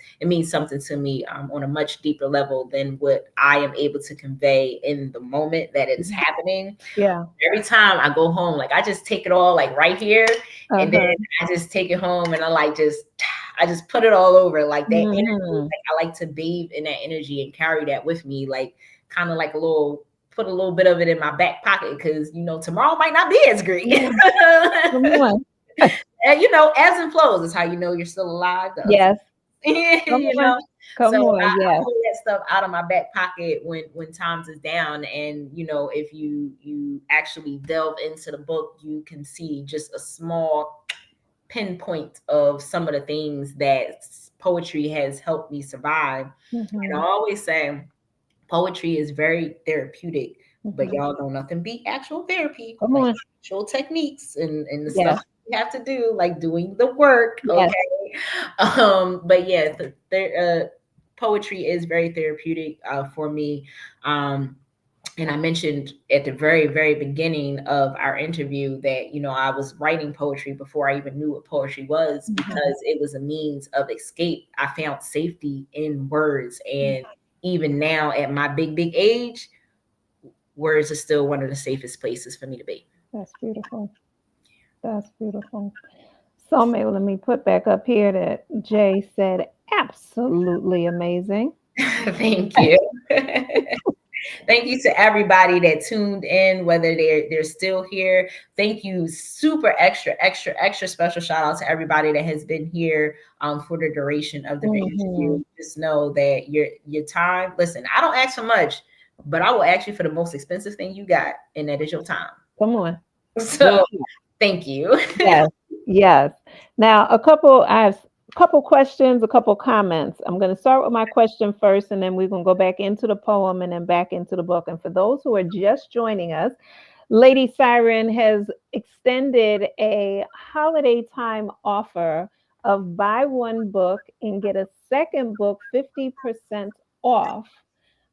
something to me, on a much deeper level than what I am able to convey in the moment that it is Mhm. happening. Yeah. Every time I go home, like I just take it all like right here, and then Uh-huh. I just take it home and I just put it all over like that energy. Mhm. Like I like to bathe in that energy and carry that with me, like kind of like a little, put a little bit of it in my back pocket, because tomorrow might not be as great. Yeah. Come on. And ebbs and flows is how you know you're still alive. The ups and Yes. Come you on. know. So Come on. I Yes. pull that stuff out of my back pocket when times is down. And if you actually delve into the book, you can see just a small pinpoint of some of the things that poetry has helped me survive. And I Mhm. always say poetry is very therapeutic, but Mhm. y'all know nothing beat actual therapy, Come like on. actual techniques and the stuff Yes. you have to do, like doing the work. Yes. Okay. But yeah, poetry is very therapeutic for me. And I mentioned at the very, very beginning of our interview that, I was writing poetry before I even knew what poetry was, Mhm. because it was a means of escape. I found safety in words. And even now at my big, big age, words are still one of the safest places for me to be. That's beautiful. That's beautiful. So maybe let me put back up here that Jay said absolutely amazing. Thank you. Thank you to everybody that tuned in, whether they're still here. Thank you, super extra, extra, extra special shout out to everybody that has been here for the duration of the interview. Mhm. Just know that your time. Listen, I don't ask for much, but I will ask you for the most expensive thing you got, and that is your time. Come on. Real So thank you. Yes, yes. Now, I have a couple questions, a couple comments. I'm going to start with my question first, and then we're going to go back into the poem and then back into the book. And for those who are just joining us, Lady Syren has extended a holiday time offer of buy one book and get a second book 50% off.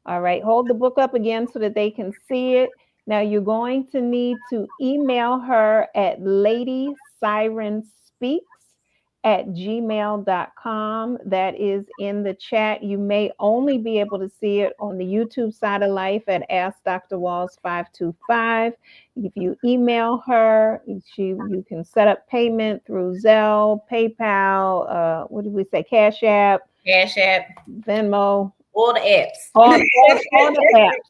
All right, hold the book up again so that they can see it. Now you're going to need to email her at ladysirenspeaks@gmail.com. That is in the chat. You may only be able to see it on the YouTube side of life at Ask Dr. Walls 525. If you email her, you can set up payment through Zelle, PayPal, what did we say, Cash App, Cash App, Venmo, all the apps, all the apps,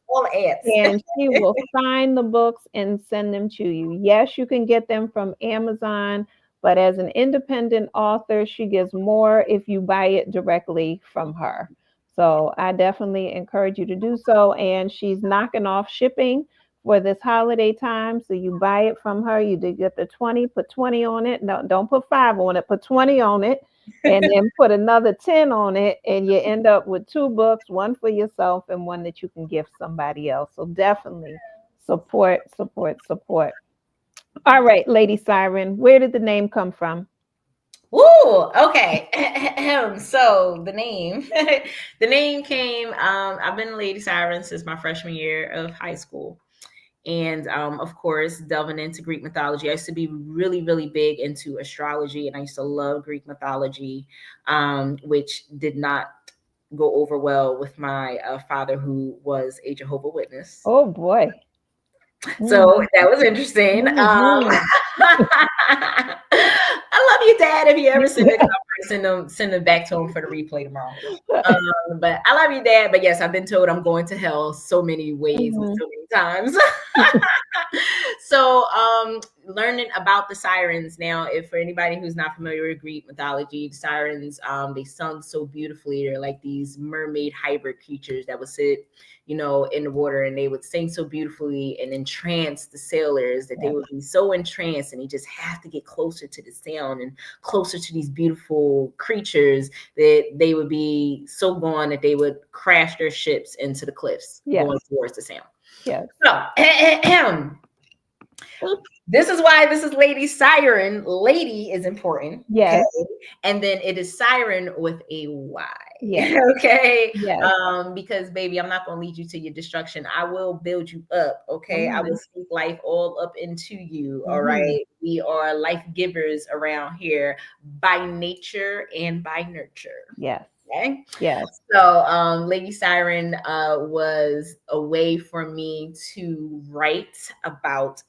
all the apps. and she will sign the books and send them to you. Yes, you can get them from Amazon, but as an independent author, she gets more if you buy it directly from her. So I definitely encourage you to do so. And she's knocking off shipping for this holiday time. So you buy it from her. You did get the 20, put 20 on it. No, don't put 5 on it, put 20 on it, and then put another 10 on it, and you end up with 2 books, one for yourself and one that you can give somebody else. So definitely support, support, support. All right, Lady Syren, where did the name come from? Ooh, okay. So the name, the name came. I've been Lady Syren since my freshman year of high school, and of course, delving into Greek mythology. I used to be really, really big into astrology, and I used to love Greek mythology, which did not go over well with my father, who was a Jehovah Witness. Oh boy. So Mhm, that was interesting. mhm. I love you, Dad. If you ever send it, send them back to him for the replay tomorrow. But I love you, Dad. But yes, I've been told I'm going to hell so many ways and Mhm. so many times. So learning about the sirens now, if for anybody who's not familiar with Greek mythology, the sirens, they sung so beautifully. They're like these mermaid hybrid creatures that would sit, in the water, and they would sing so beautifully and entrance the sailors that they Yes, would be so entranced, and they just have to get closer to the sound and closer to these beautiful creatures, that they would be so gone that they would crash their ships into the cliffs yes, going towards the sound. yes. So this is why this is Lady Syren. Lady is important. Okay. Yes, And then it is Siren with a Y. yes, Okay. yes. Because baby, I'm not gonna lead you to your destruction. I will build you up. Come Okay. I will on. speak life all up into you. All Mhm. right. We are life givers around here by nature and by nurture. Yes, Okay. yes. So, Lady Syren was a way for me to write about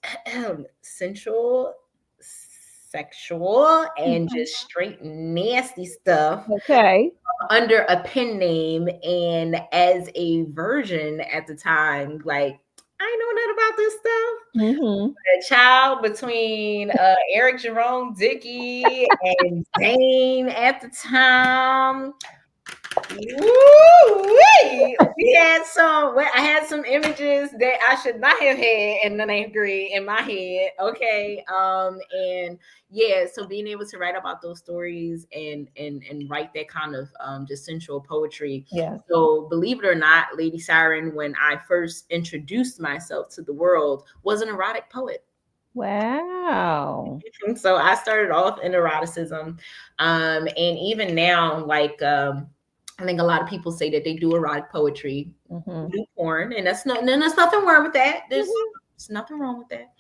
sensual, sexual, and Mhm. just straight nasty stuff Okay. under a pen name, and as a version at the time, like, I know nothing about this stuff. Mm-hmm. A child between Eric Jerome Dickey and Zane at the time. Woo-wee. We had some. I had some images that I should not have had in the 9th grade in my head. Okay, and yeah, so being able to write about those stories and write that kind of just sensual poetry. Yes. So believe it or not, Lady Syren, when I first introduced myself to the world, was an erotic poet. Wow. So I started off in eroticism, and even now, like. I think a lot of people say that they do erotic poetry, do porn, and there's nothing wrong with that. There's nothing wrong with that.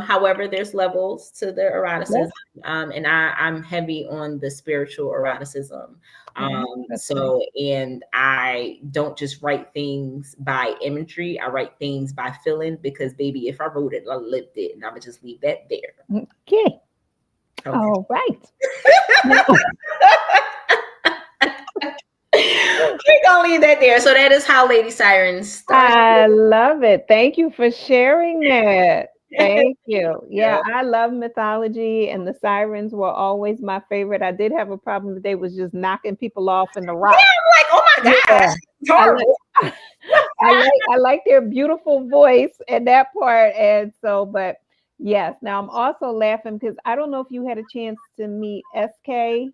However, there's levels to the eroticism, and I'm heavy on the spiritual eroticism. So, and I don't just write things by imagery. I write things by feeling, because baby, if I wrote it, I lived it, and I would just leave that there. Okay. All right. We're gonna leave that there. So that is how Lady Syren started. I love it. Thank you for sharing that. Thank you. Yeah, I love mythology, and the sirens were always my favorite. I did have a problem that they was just knocking people off in the rock. Yeah, I'm like, oh my gosh, it's horrible. I like their beautiful voice and that part. And so, but yes, now I'm also laughing because I don't know if you had a chance to meet SK.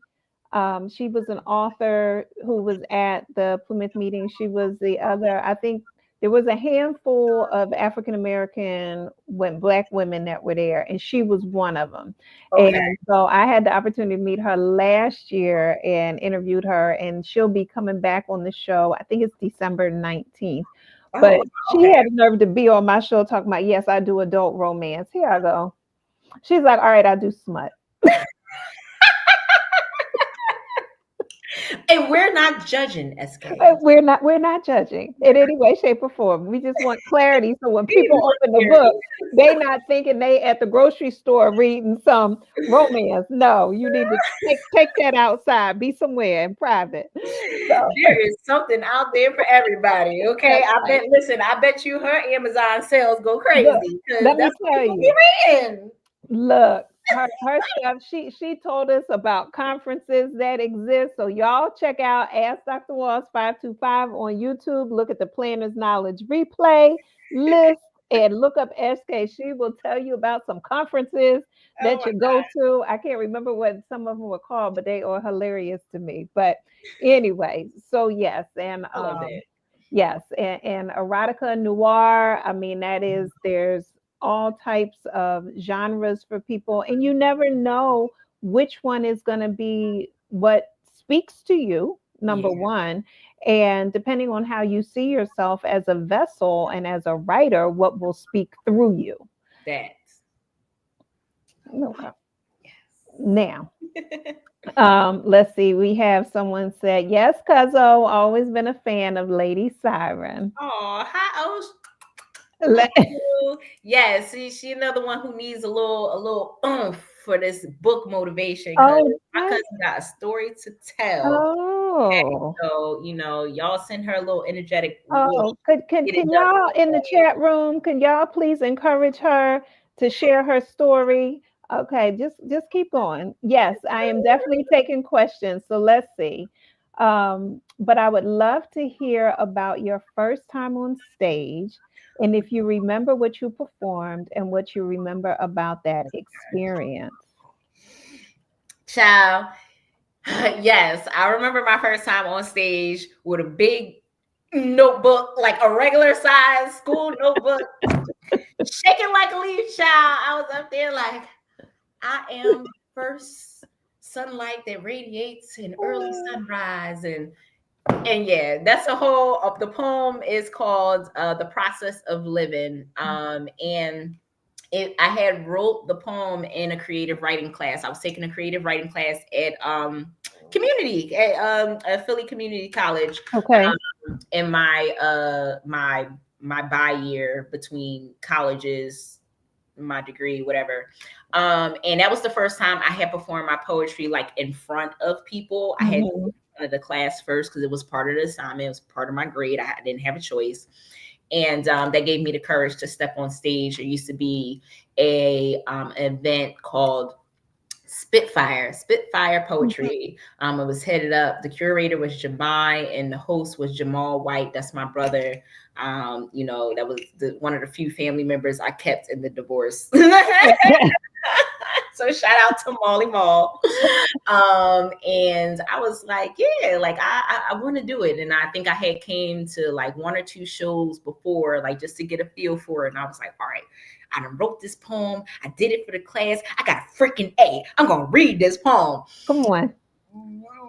She was an author who was at the Plymouth meeting. She was the other, I think there was a handful of African American Black women that were there, and she was one of them. Okay. And so I had the opportunity to meet her last year and interviewed her, and she'll be coming back on the show. I think it's December 19th. But she had the nerve to be on my show talking about, yes, I do adult romance. Here I go. She's like, all right, I do smut. And we're not judging, SK. We're not judging in any way, shape, or form. We just want clarity. So when people open the book, they not thinking they at the grocery store reading some romance. No, you need to take that outside. Be somewhere in private. So, there is something out there for everybody. Okay. I bet you her Amazon sales go crazy. Let me tell you. Look, her stuff, she told us about conferences that exist. So y'all check out Ask Dr. Walls 525 on YouTube. Look at the Planner's Knowledge replay list and look up SK. She will tell you about some conferences that you go to. I can't remember what some of them were called, but they are hilarious to me. But anyway, so yes, and yes, and erotica noir. I mean, there's all types of genres for people, and you never know which one is going to be what speaks to you, number one, and depending on how you see yourself as a vessel and as a writer, what will speak through you. That's okay. Now let's see, we have someone said, yes, Cuzzo, always been a fan of Lady Syren. Oh, hi. Yes, she another one who needs a little oomph for this book motivation, because my cousin got a story to tell. So y'all send her a little energetic. Can y'all in the chat room, can y'all please encourage her to share her story? Okay, just keep going. Yes, I am definitely taking questions. So let's see. But I would love to hear about your first time on stage, and if you remember what you performed and what you remember about that experience. Child, yes, I remember my first time on stage with a big notebook, like a regular size school notebook, shaking like a leaf, child. I was up there like, I am first sunlight that radiates in early sunrise, and yeah, that's a whole of the poem is called The Process of Living. And I had wrote the poem in a creative writing class. I was taking a creative writing class at Philly Community College. Okay. In my my by year between colleges, my degree, whatever. And that was the first time I had performed my poetry like in front of people. I had the class first because it was part of the assignment. It was part of my grade. I didn't have a choice. And that gave me the courage to step on stage. There used to be a event called Spitfire Poetry. It was headed up. The curator was Jemai, and the host was Jamal White. That's my brother. That was one of the few family members I kept in the divorce. So shout out to Molly Mall. And I was like, yeah, like I want to do it. And I think I had came to like one or two shows before, like just to get a feel for it. And I was like, all right, I done wrote this poem. I did it for the class. I got a freaking A. I'm going to read this poem. Come on.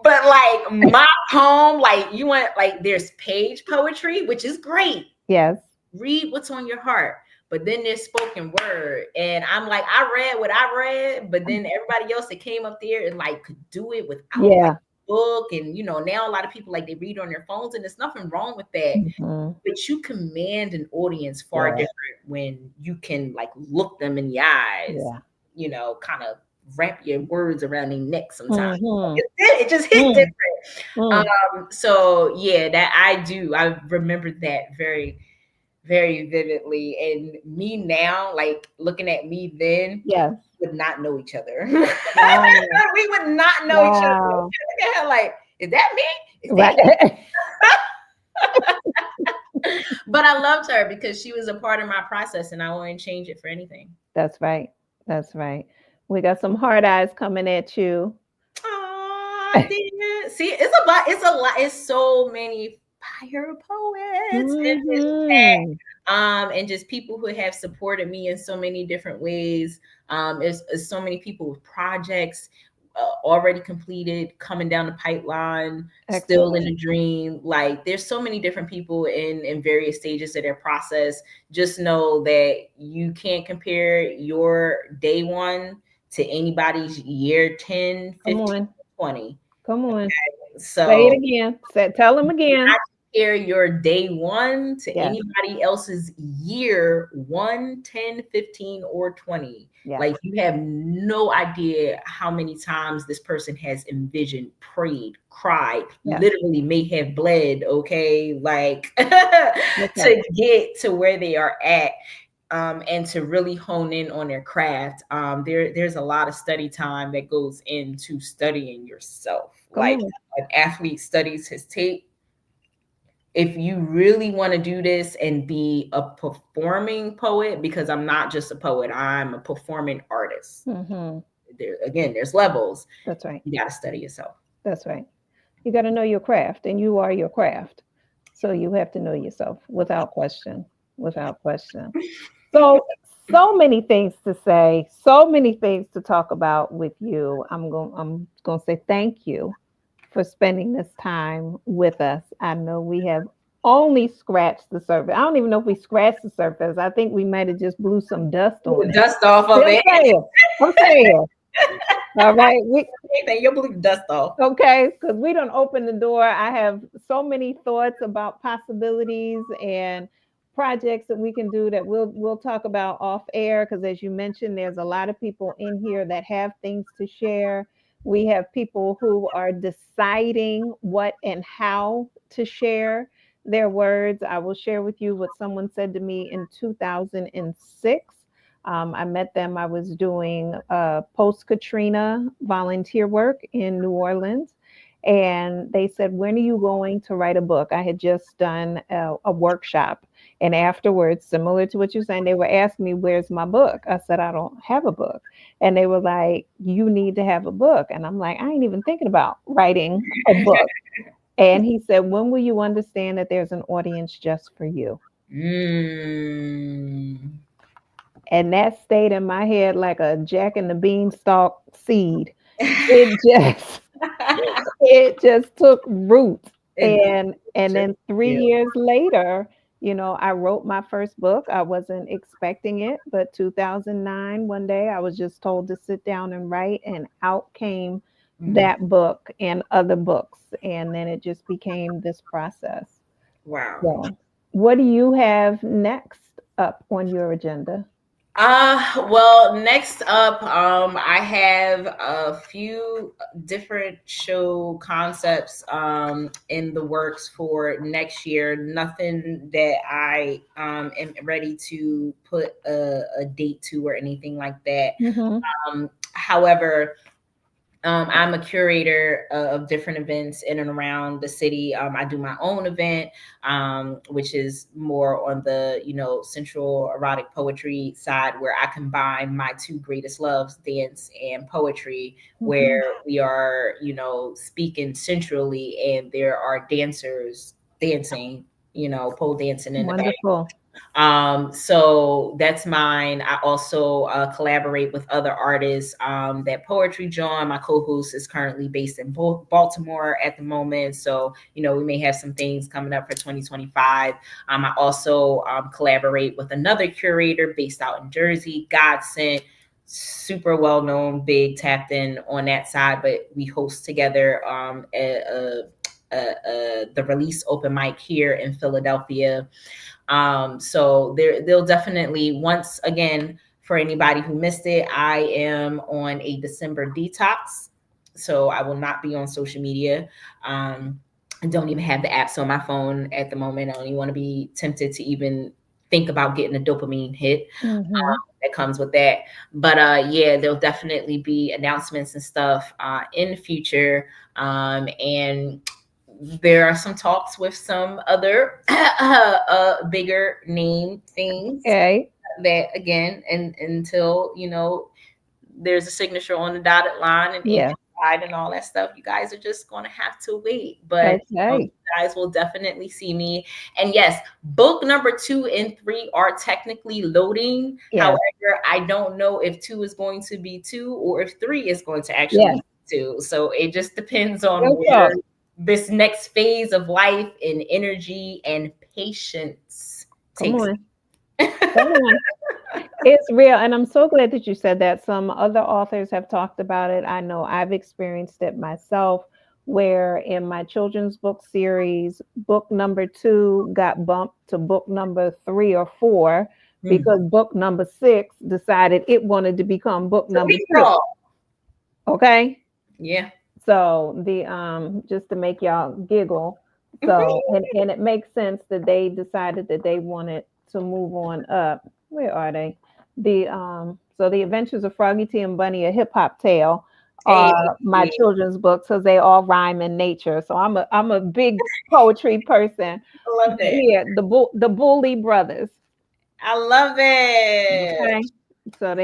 But like my poem, like you want, like there's page poetry, which is great. Yes. Read what's on your heart. But then there's spoken word. And I'm like, I read what I read, but then everybody else that came up there and like could do it without like a book. And now a lot of people like they read on their phones, and there's nothing wrong with that. Mm-hmm. But you command an audience far different when you can like look them in the eyes, kind of wrap your words around their neck sometimes. Mm-hmm. It just hit different. So yeah, that I remember that very, very vividly. And me now, like looking at me then, would not know each other. Wow. We would not know each other. Like, is that me? Is that But I loved her because she was a part of my process, and I wouldn't change it for anything. That's right. That's right. We got some hard eyes coming at you. Oh, see, it's a lot. It's so many fire poets in this chat. And just people who have supported me in so many different ways. It's so many people with projects already completed, coming down the pipeline, still in the dream. Like there's so many different people in various stages of their process. Just know that you can't compare your day one to anybody's year 10, 15, 20. Come on. Okay? So say it again. Tell them again. Compare your day one to anybody else's year 1, 10, 15, or 20. Like you have no idea how many times this person has envisioned, prayed, cried, literally may have bled, like to get to where they are at. And to really hone in on their craft. There's a lot of study time that goes into studying yourself. Like an athlete studies his tape. If you really want to do this and be a performing poet, because I'm not just a poet, I'm a performing artist. There's levels. That's right. You got to study yourself. That's right. You got to know your craft, and you are your craft. So you have to know yourself without question. Without question. So many things to say, so many things to talk about with you. I'm going to say thank you for spending this time with us. I know we have only scratched the surface. I don't even know if we scratched the surface. I think we might have just blew some dust on it. Dust off of it. I'm saying. All right. You'll blew dust off. Okay. Because we don't open the door. I have so many thoughts about possibilities and projects that we can do that we'll talk about off air, because as you mentioned, there's a lot of people in here that have things to share. We have people who are deciding what and how to share their words. I will share with you what someone said to me in 2006. I met them. I was doing post-Katrina volunteer work in New Orleans. And they said, when are you going to write a book? I had just done a workshop. And afterwards, similar to what you're saying, they were asking me, where's my book? I said, I don't have a book. And they were like, you need to have a book. And I'm like, I ain't even thinking about writing a book. And he said, when will you understand that there's an audience just for you? And that stayed in my head like a Jack and the Beanstalk seed. It just took root. And then 3 years later, I wrote my first book. I wasn't expecting it, but 2009, one day I was just told to sit down and write, and out came that book and other books. And then it just became this process. Wow. So, what do you have next up on your agenda? Well, next up, I have a few different show concepts in the works for next year. Nothing that I am ready to put a date to or anything like that. Mm-hmm. However, I'm a curator of different events in and around the city. I do my own event, which is more on the central erotic poetry side, where I combine my two greatest loves, dance and poetry, Mm-hmm. where we are speaking centrally, and there are dancers dancing, pole dancing in the back. Wonderful. So that's mine. I also collaborate with other artists. That Poetry John, my co-host, is currently based in Baltimore at the moment. So, we may have some things coming up for 2025. I also collaborate with another curator based out in Jersey, Godsent, super well known, big tapped in on that side, but we host together the release open mic here in Philadelphia. So they'll definitely, once again, for anybody who missed it, I am on a December detox. So I will not be on social media. I don't even have the apps on my phone at the moment. I don't even want to be tempted to even think about getting a dopamine hit Mm-hmm. that comes with that. But yeah, there'll definitely be announcements and stuff in the future. And there are some talks with some other bigger name things Okay. that, again, and until there's a signature on the dotted line and ink Yeah. dried and all that stuff, you guys are just going to have to wait. But Okay. you guys will definitely see me. And yes, book number 2 and 3 are technically loading. Yes. However, I don't know if 2 is going to be 2 or if 3 is going to actually Yes. be 2. So it just depends on Real where talk. this next phase of life and energy and patience Come takes. on. Come on. It's real. And I'm so glad that you said that. Some other authors have talked about it. I know I've experienced it myself, where in my children's book series, book number 2 got bumped to book number 3 or 4 Mm. because book number 6 decided it wanted to become book So number we 6. crawl. Okay. Yeah. So the just to make y'all giggle. So and it makes sense that they decided that they wanted to move on up. Where are they? The so the Adventures of Froggy T and Bunny, a hip hop tale, Hey, are my children's books because they all rhyme in nature. So I'm a big poetry person. I love But that. here, the Bully Brothers. I love it. Okay. So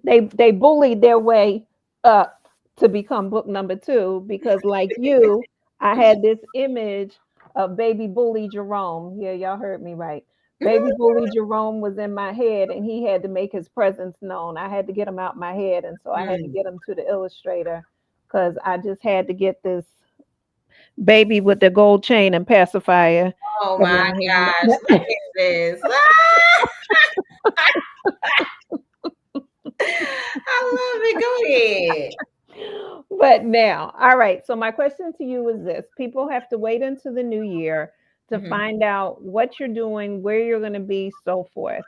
they bullied their way up to become book number 2 because like you, I had this image of baby bully Jerome. Yeah, y'all heard me right. Baby bully Jerome was in my head and he had to make his presence known. I had to get him out my head, and so I had to Mm. get him to the illustrator because I just had to get this baby with the gold chain and pacifier Oh my around gosh, his look neck. at this. I love it. Go ahead. But now, all right. So my question to you is this: people have to wait until the new year to Mhm. find out what you're doing, where you're going to be, so forth.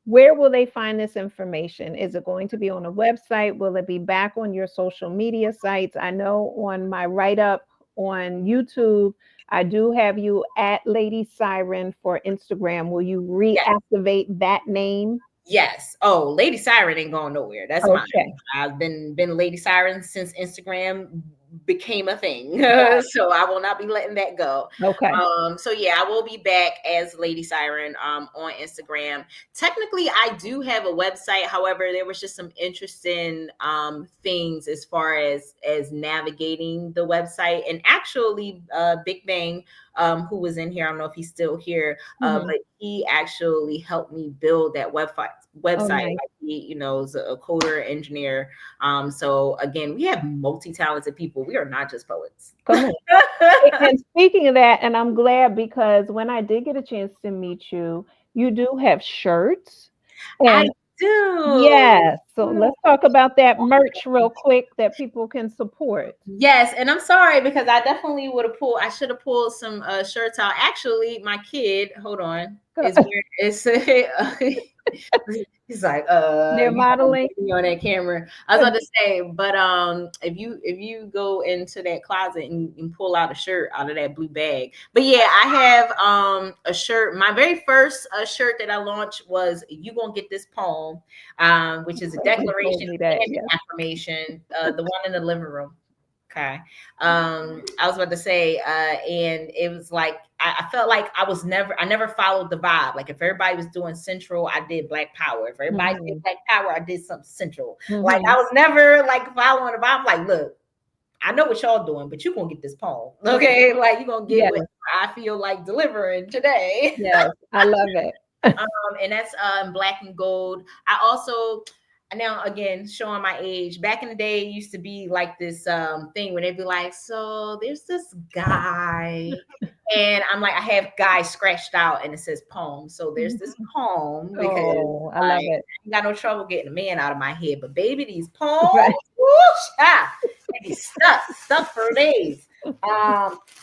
Where will they find this information? Is it going to be on a website? Will it be back on your social media sites? I know on my write up on YouTube, I do have you at Lady Syren for Instagram. Will you Yes. reactivate that name? Yes. Oh, Lady Syren ain't going nowhere. That's mine. Okay. I've been Lady Syren since Instagram became a thing. Got So I will not be letting that go. it. Okay. So yeah, I will be back as Lady Syren on Instagram. Technically, I do have a website. However, there was just some interesting things as far as navigating the website. And actually, Big Bang, who was in here, I don't know if he's still here, Mhm. but he actually helped me build that website. Oh, Website, nice. like he, is a coder engineer. So again, we have multi-talented people. We are not just poets. Come on. And speaking of that, and I'm glad because when I did get a chance to meet you, you do have shirts. I And do. yes, so let's talk about that merch real quick that people can support. Yes, and I'm sorry because I definitely would have pulled. I should have pulled some shirts out. Actually, my kid, hold on, is wearing it's He's like, They're you don't modeling. get me on that camera. I was about to say, but if you go into that closet and pull out a shirt out of that blue bag. But yeah, I have a shirt. My very first shirt that I launched was "You Gonna Get This Poem," which is a You told declaration me that. and an Yes. affirmation. The one in the living room. Okay. I was about to say, and it was like I felt like I never followed the vibe. Like if everybody was doing central, I did black power. If everybody did black power, I did something central. Like I was never like following the vibe. I'm like, look, I know what y'all doing, but you're gonna get this poem. Okay. Like you're gonna get Yes. what I feel like delivering today. Yes. I love it. And that's in black and gold. I also now again showing my age. Back in the day, it used to be like this thing where they'd be like, "So there's this guy," and I'm like, I have "guy" scratched out, and it says "poem." So there's this poem because Oh, I love like it. I ain't got no trouble getting a man out of my head, but baby, these poems, Right. whoosh, they be stuck for days.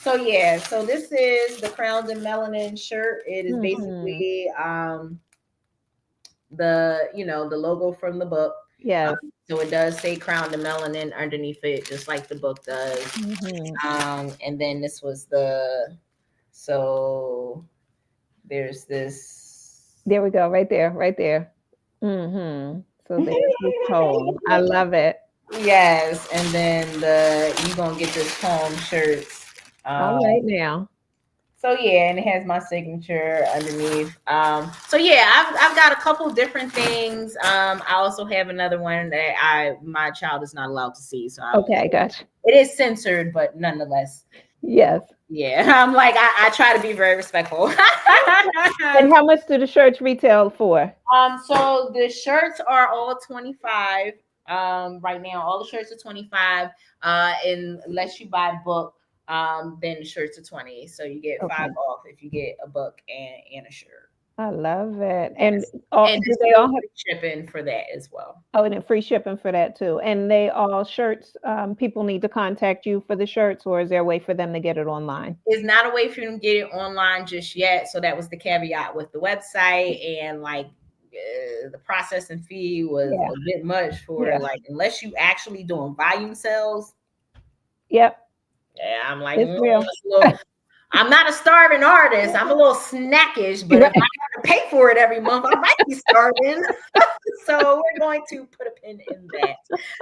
So yeah, so this is the Crowned in Melanin shirt. It is Mhm. basically the the logo from the book. Yes. So it does say Crowned in Melanin underneath it, just like the book does. Mhm. And then this was the so there's this. There we go. Right there. Right there. So there's this poem. I love it. Yes, and then the you gonna get this poem shirts. All Um, right now. So yeah, and it has my signature underneath. So yeah, I've got a couple different things. I also have another one that my child is not allowed to see, so Okay, gotcha. it is censored, but nonetheless, Yes. yeah. I'm like I try to be very respectful. And how much do the shirts retail for? So the shirts are all 25. Right now, all the shirts are 25. Unless you buy a book, then the shirts are 20. So you get five Okay. off if you get a book and a shirt. I love it. And Yes. all, And do there's they still all have, free shipping for that as well. oh, and then free shipping for that too? And they all shirts, people need to contact you for the shirts, or is there a way for them to get it online? It's not a way for you to get it online just yet. So that was the caveat with the website, and like the processing fee was Yeah. a bit much for Yeah. like unless you actually doing volume sales. Yep. Yeah, I'm like, It's real. it's a little. I'm not a starving artist. I'm a little snackish, but if I Right. have to pay for it every month, I might be starving. So we're going to put a pin in that.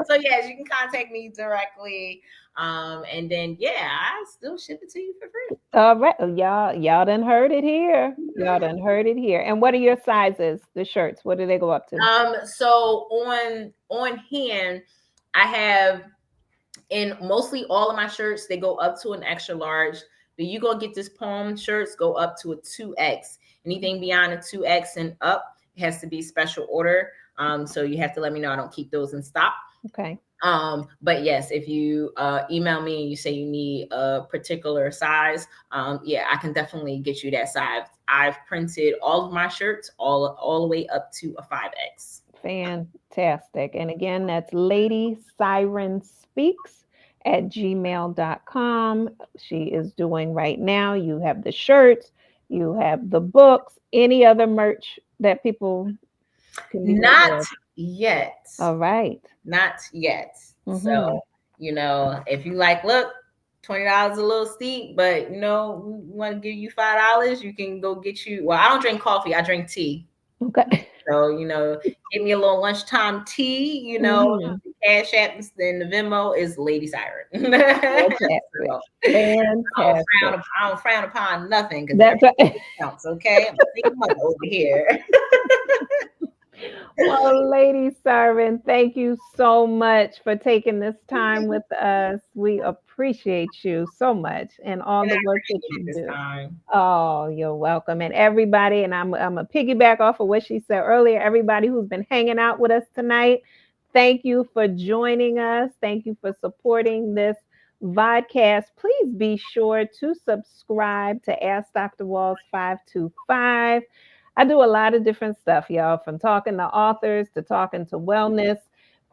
So yes, you can contact me directly. And then yeah, I still ship it to you for free. All right. Y'all done heard it here. Y'all done heard it here. And what are your sizes, the shirts? What do they go up to? So on hand, I have in mostly all of my shirts, they go up to an extra large. The You Gonna Get This Poem shirts go up to a 2X. Anything beyond a 2X and up has to be special order. So you have to let me know. I don't keep those in stock. Okay. But yes, if you email me and you say you need a particular size, yeah, I can definitely get you that size. I've printed all of my shirts all the way up to a 5X. Fantastic. And again, that's Lady Syren Speaks at gmail.com. She is doing right now. You have the shirts, you have the books, any other merch that people can be Not aware of. yet. All right. Not yet. Mm-hmm. So, if you like, look, $20 a little steep, but we want to give you $5, you can go get you. Well, I don't drink coffee, I drink tea. Okay. So, give me a little lunchtime tea, Mm-hmm. the Cash App and the Venmo is Lady Syren. Fantastic. So, Fantastic. I don't frown upon nothing because That's everything right. counts, okay? I'm a single mother over here. Well, Lady Syren, thank you so much for taking this time with us. We appreciate you so much and all And I the work that appreciate you it this do. time. Oh, you're welcome. And everybody, and I'm a piggyback off of what she said earlier. Everybody who's been hanging out with us tonight, thank you for joining us. Thank you for supporting this vodcast. Please be sure to subscribe to Ask Dr. Walls 525. I do a lot of different stuff, y'all, from talking to authors to talking to wellness.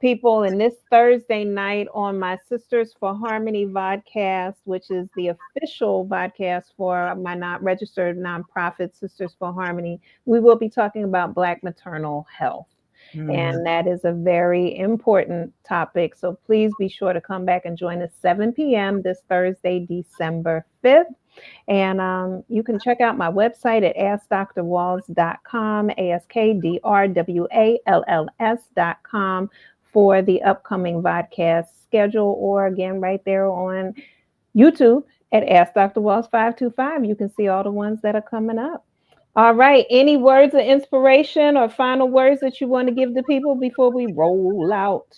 people. And this Thursday night on my Sisters for Harmony vodcast, which is the official vodcast for my not registered nonprofit Sisters for Harmony, we will be talking about Black maternal health. Mm. And that is a very important topic. So please be sure to come back and join us 7 p.m. this Thursday, December 5th. And you can check out my website at askdrwalls.com, askdrwalls.com for the upcoming podcast schedule, or again, right there on YouTube at Ask Dr. Walls 525. You can see all the ones that are coming up. All right. Any words of inspiration or final words that you want to give the people before we roll out?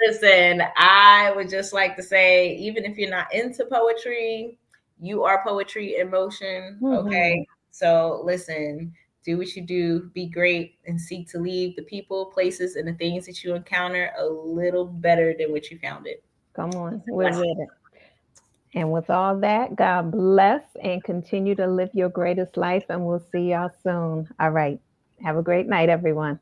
Listen, I would just like to say, even if you're not into poetry, you are poetry in motion. Mm-hmm. Okay. So listen, do what you do, be great, and seek to leave the people, places, and the things that you encounter a little better than what you found it. Come on. We're with it. And with all that, God bless and continue to live your greatest life. And we'll see y'all soon. All right. Have a great night, everyone.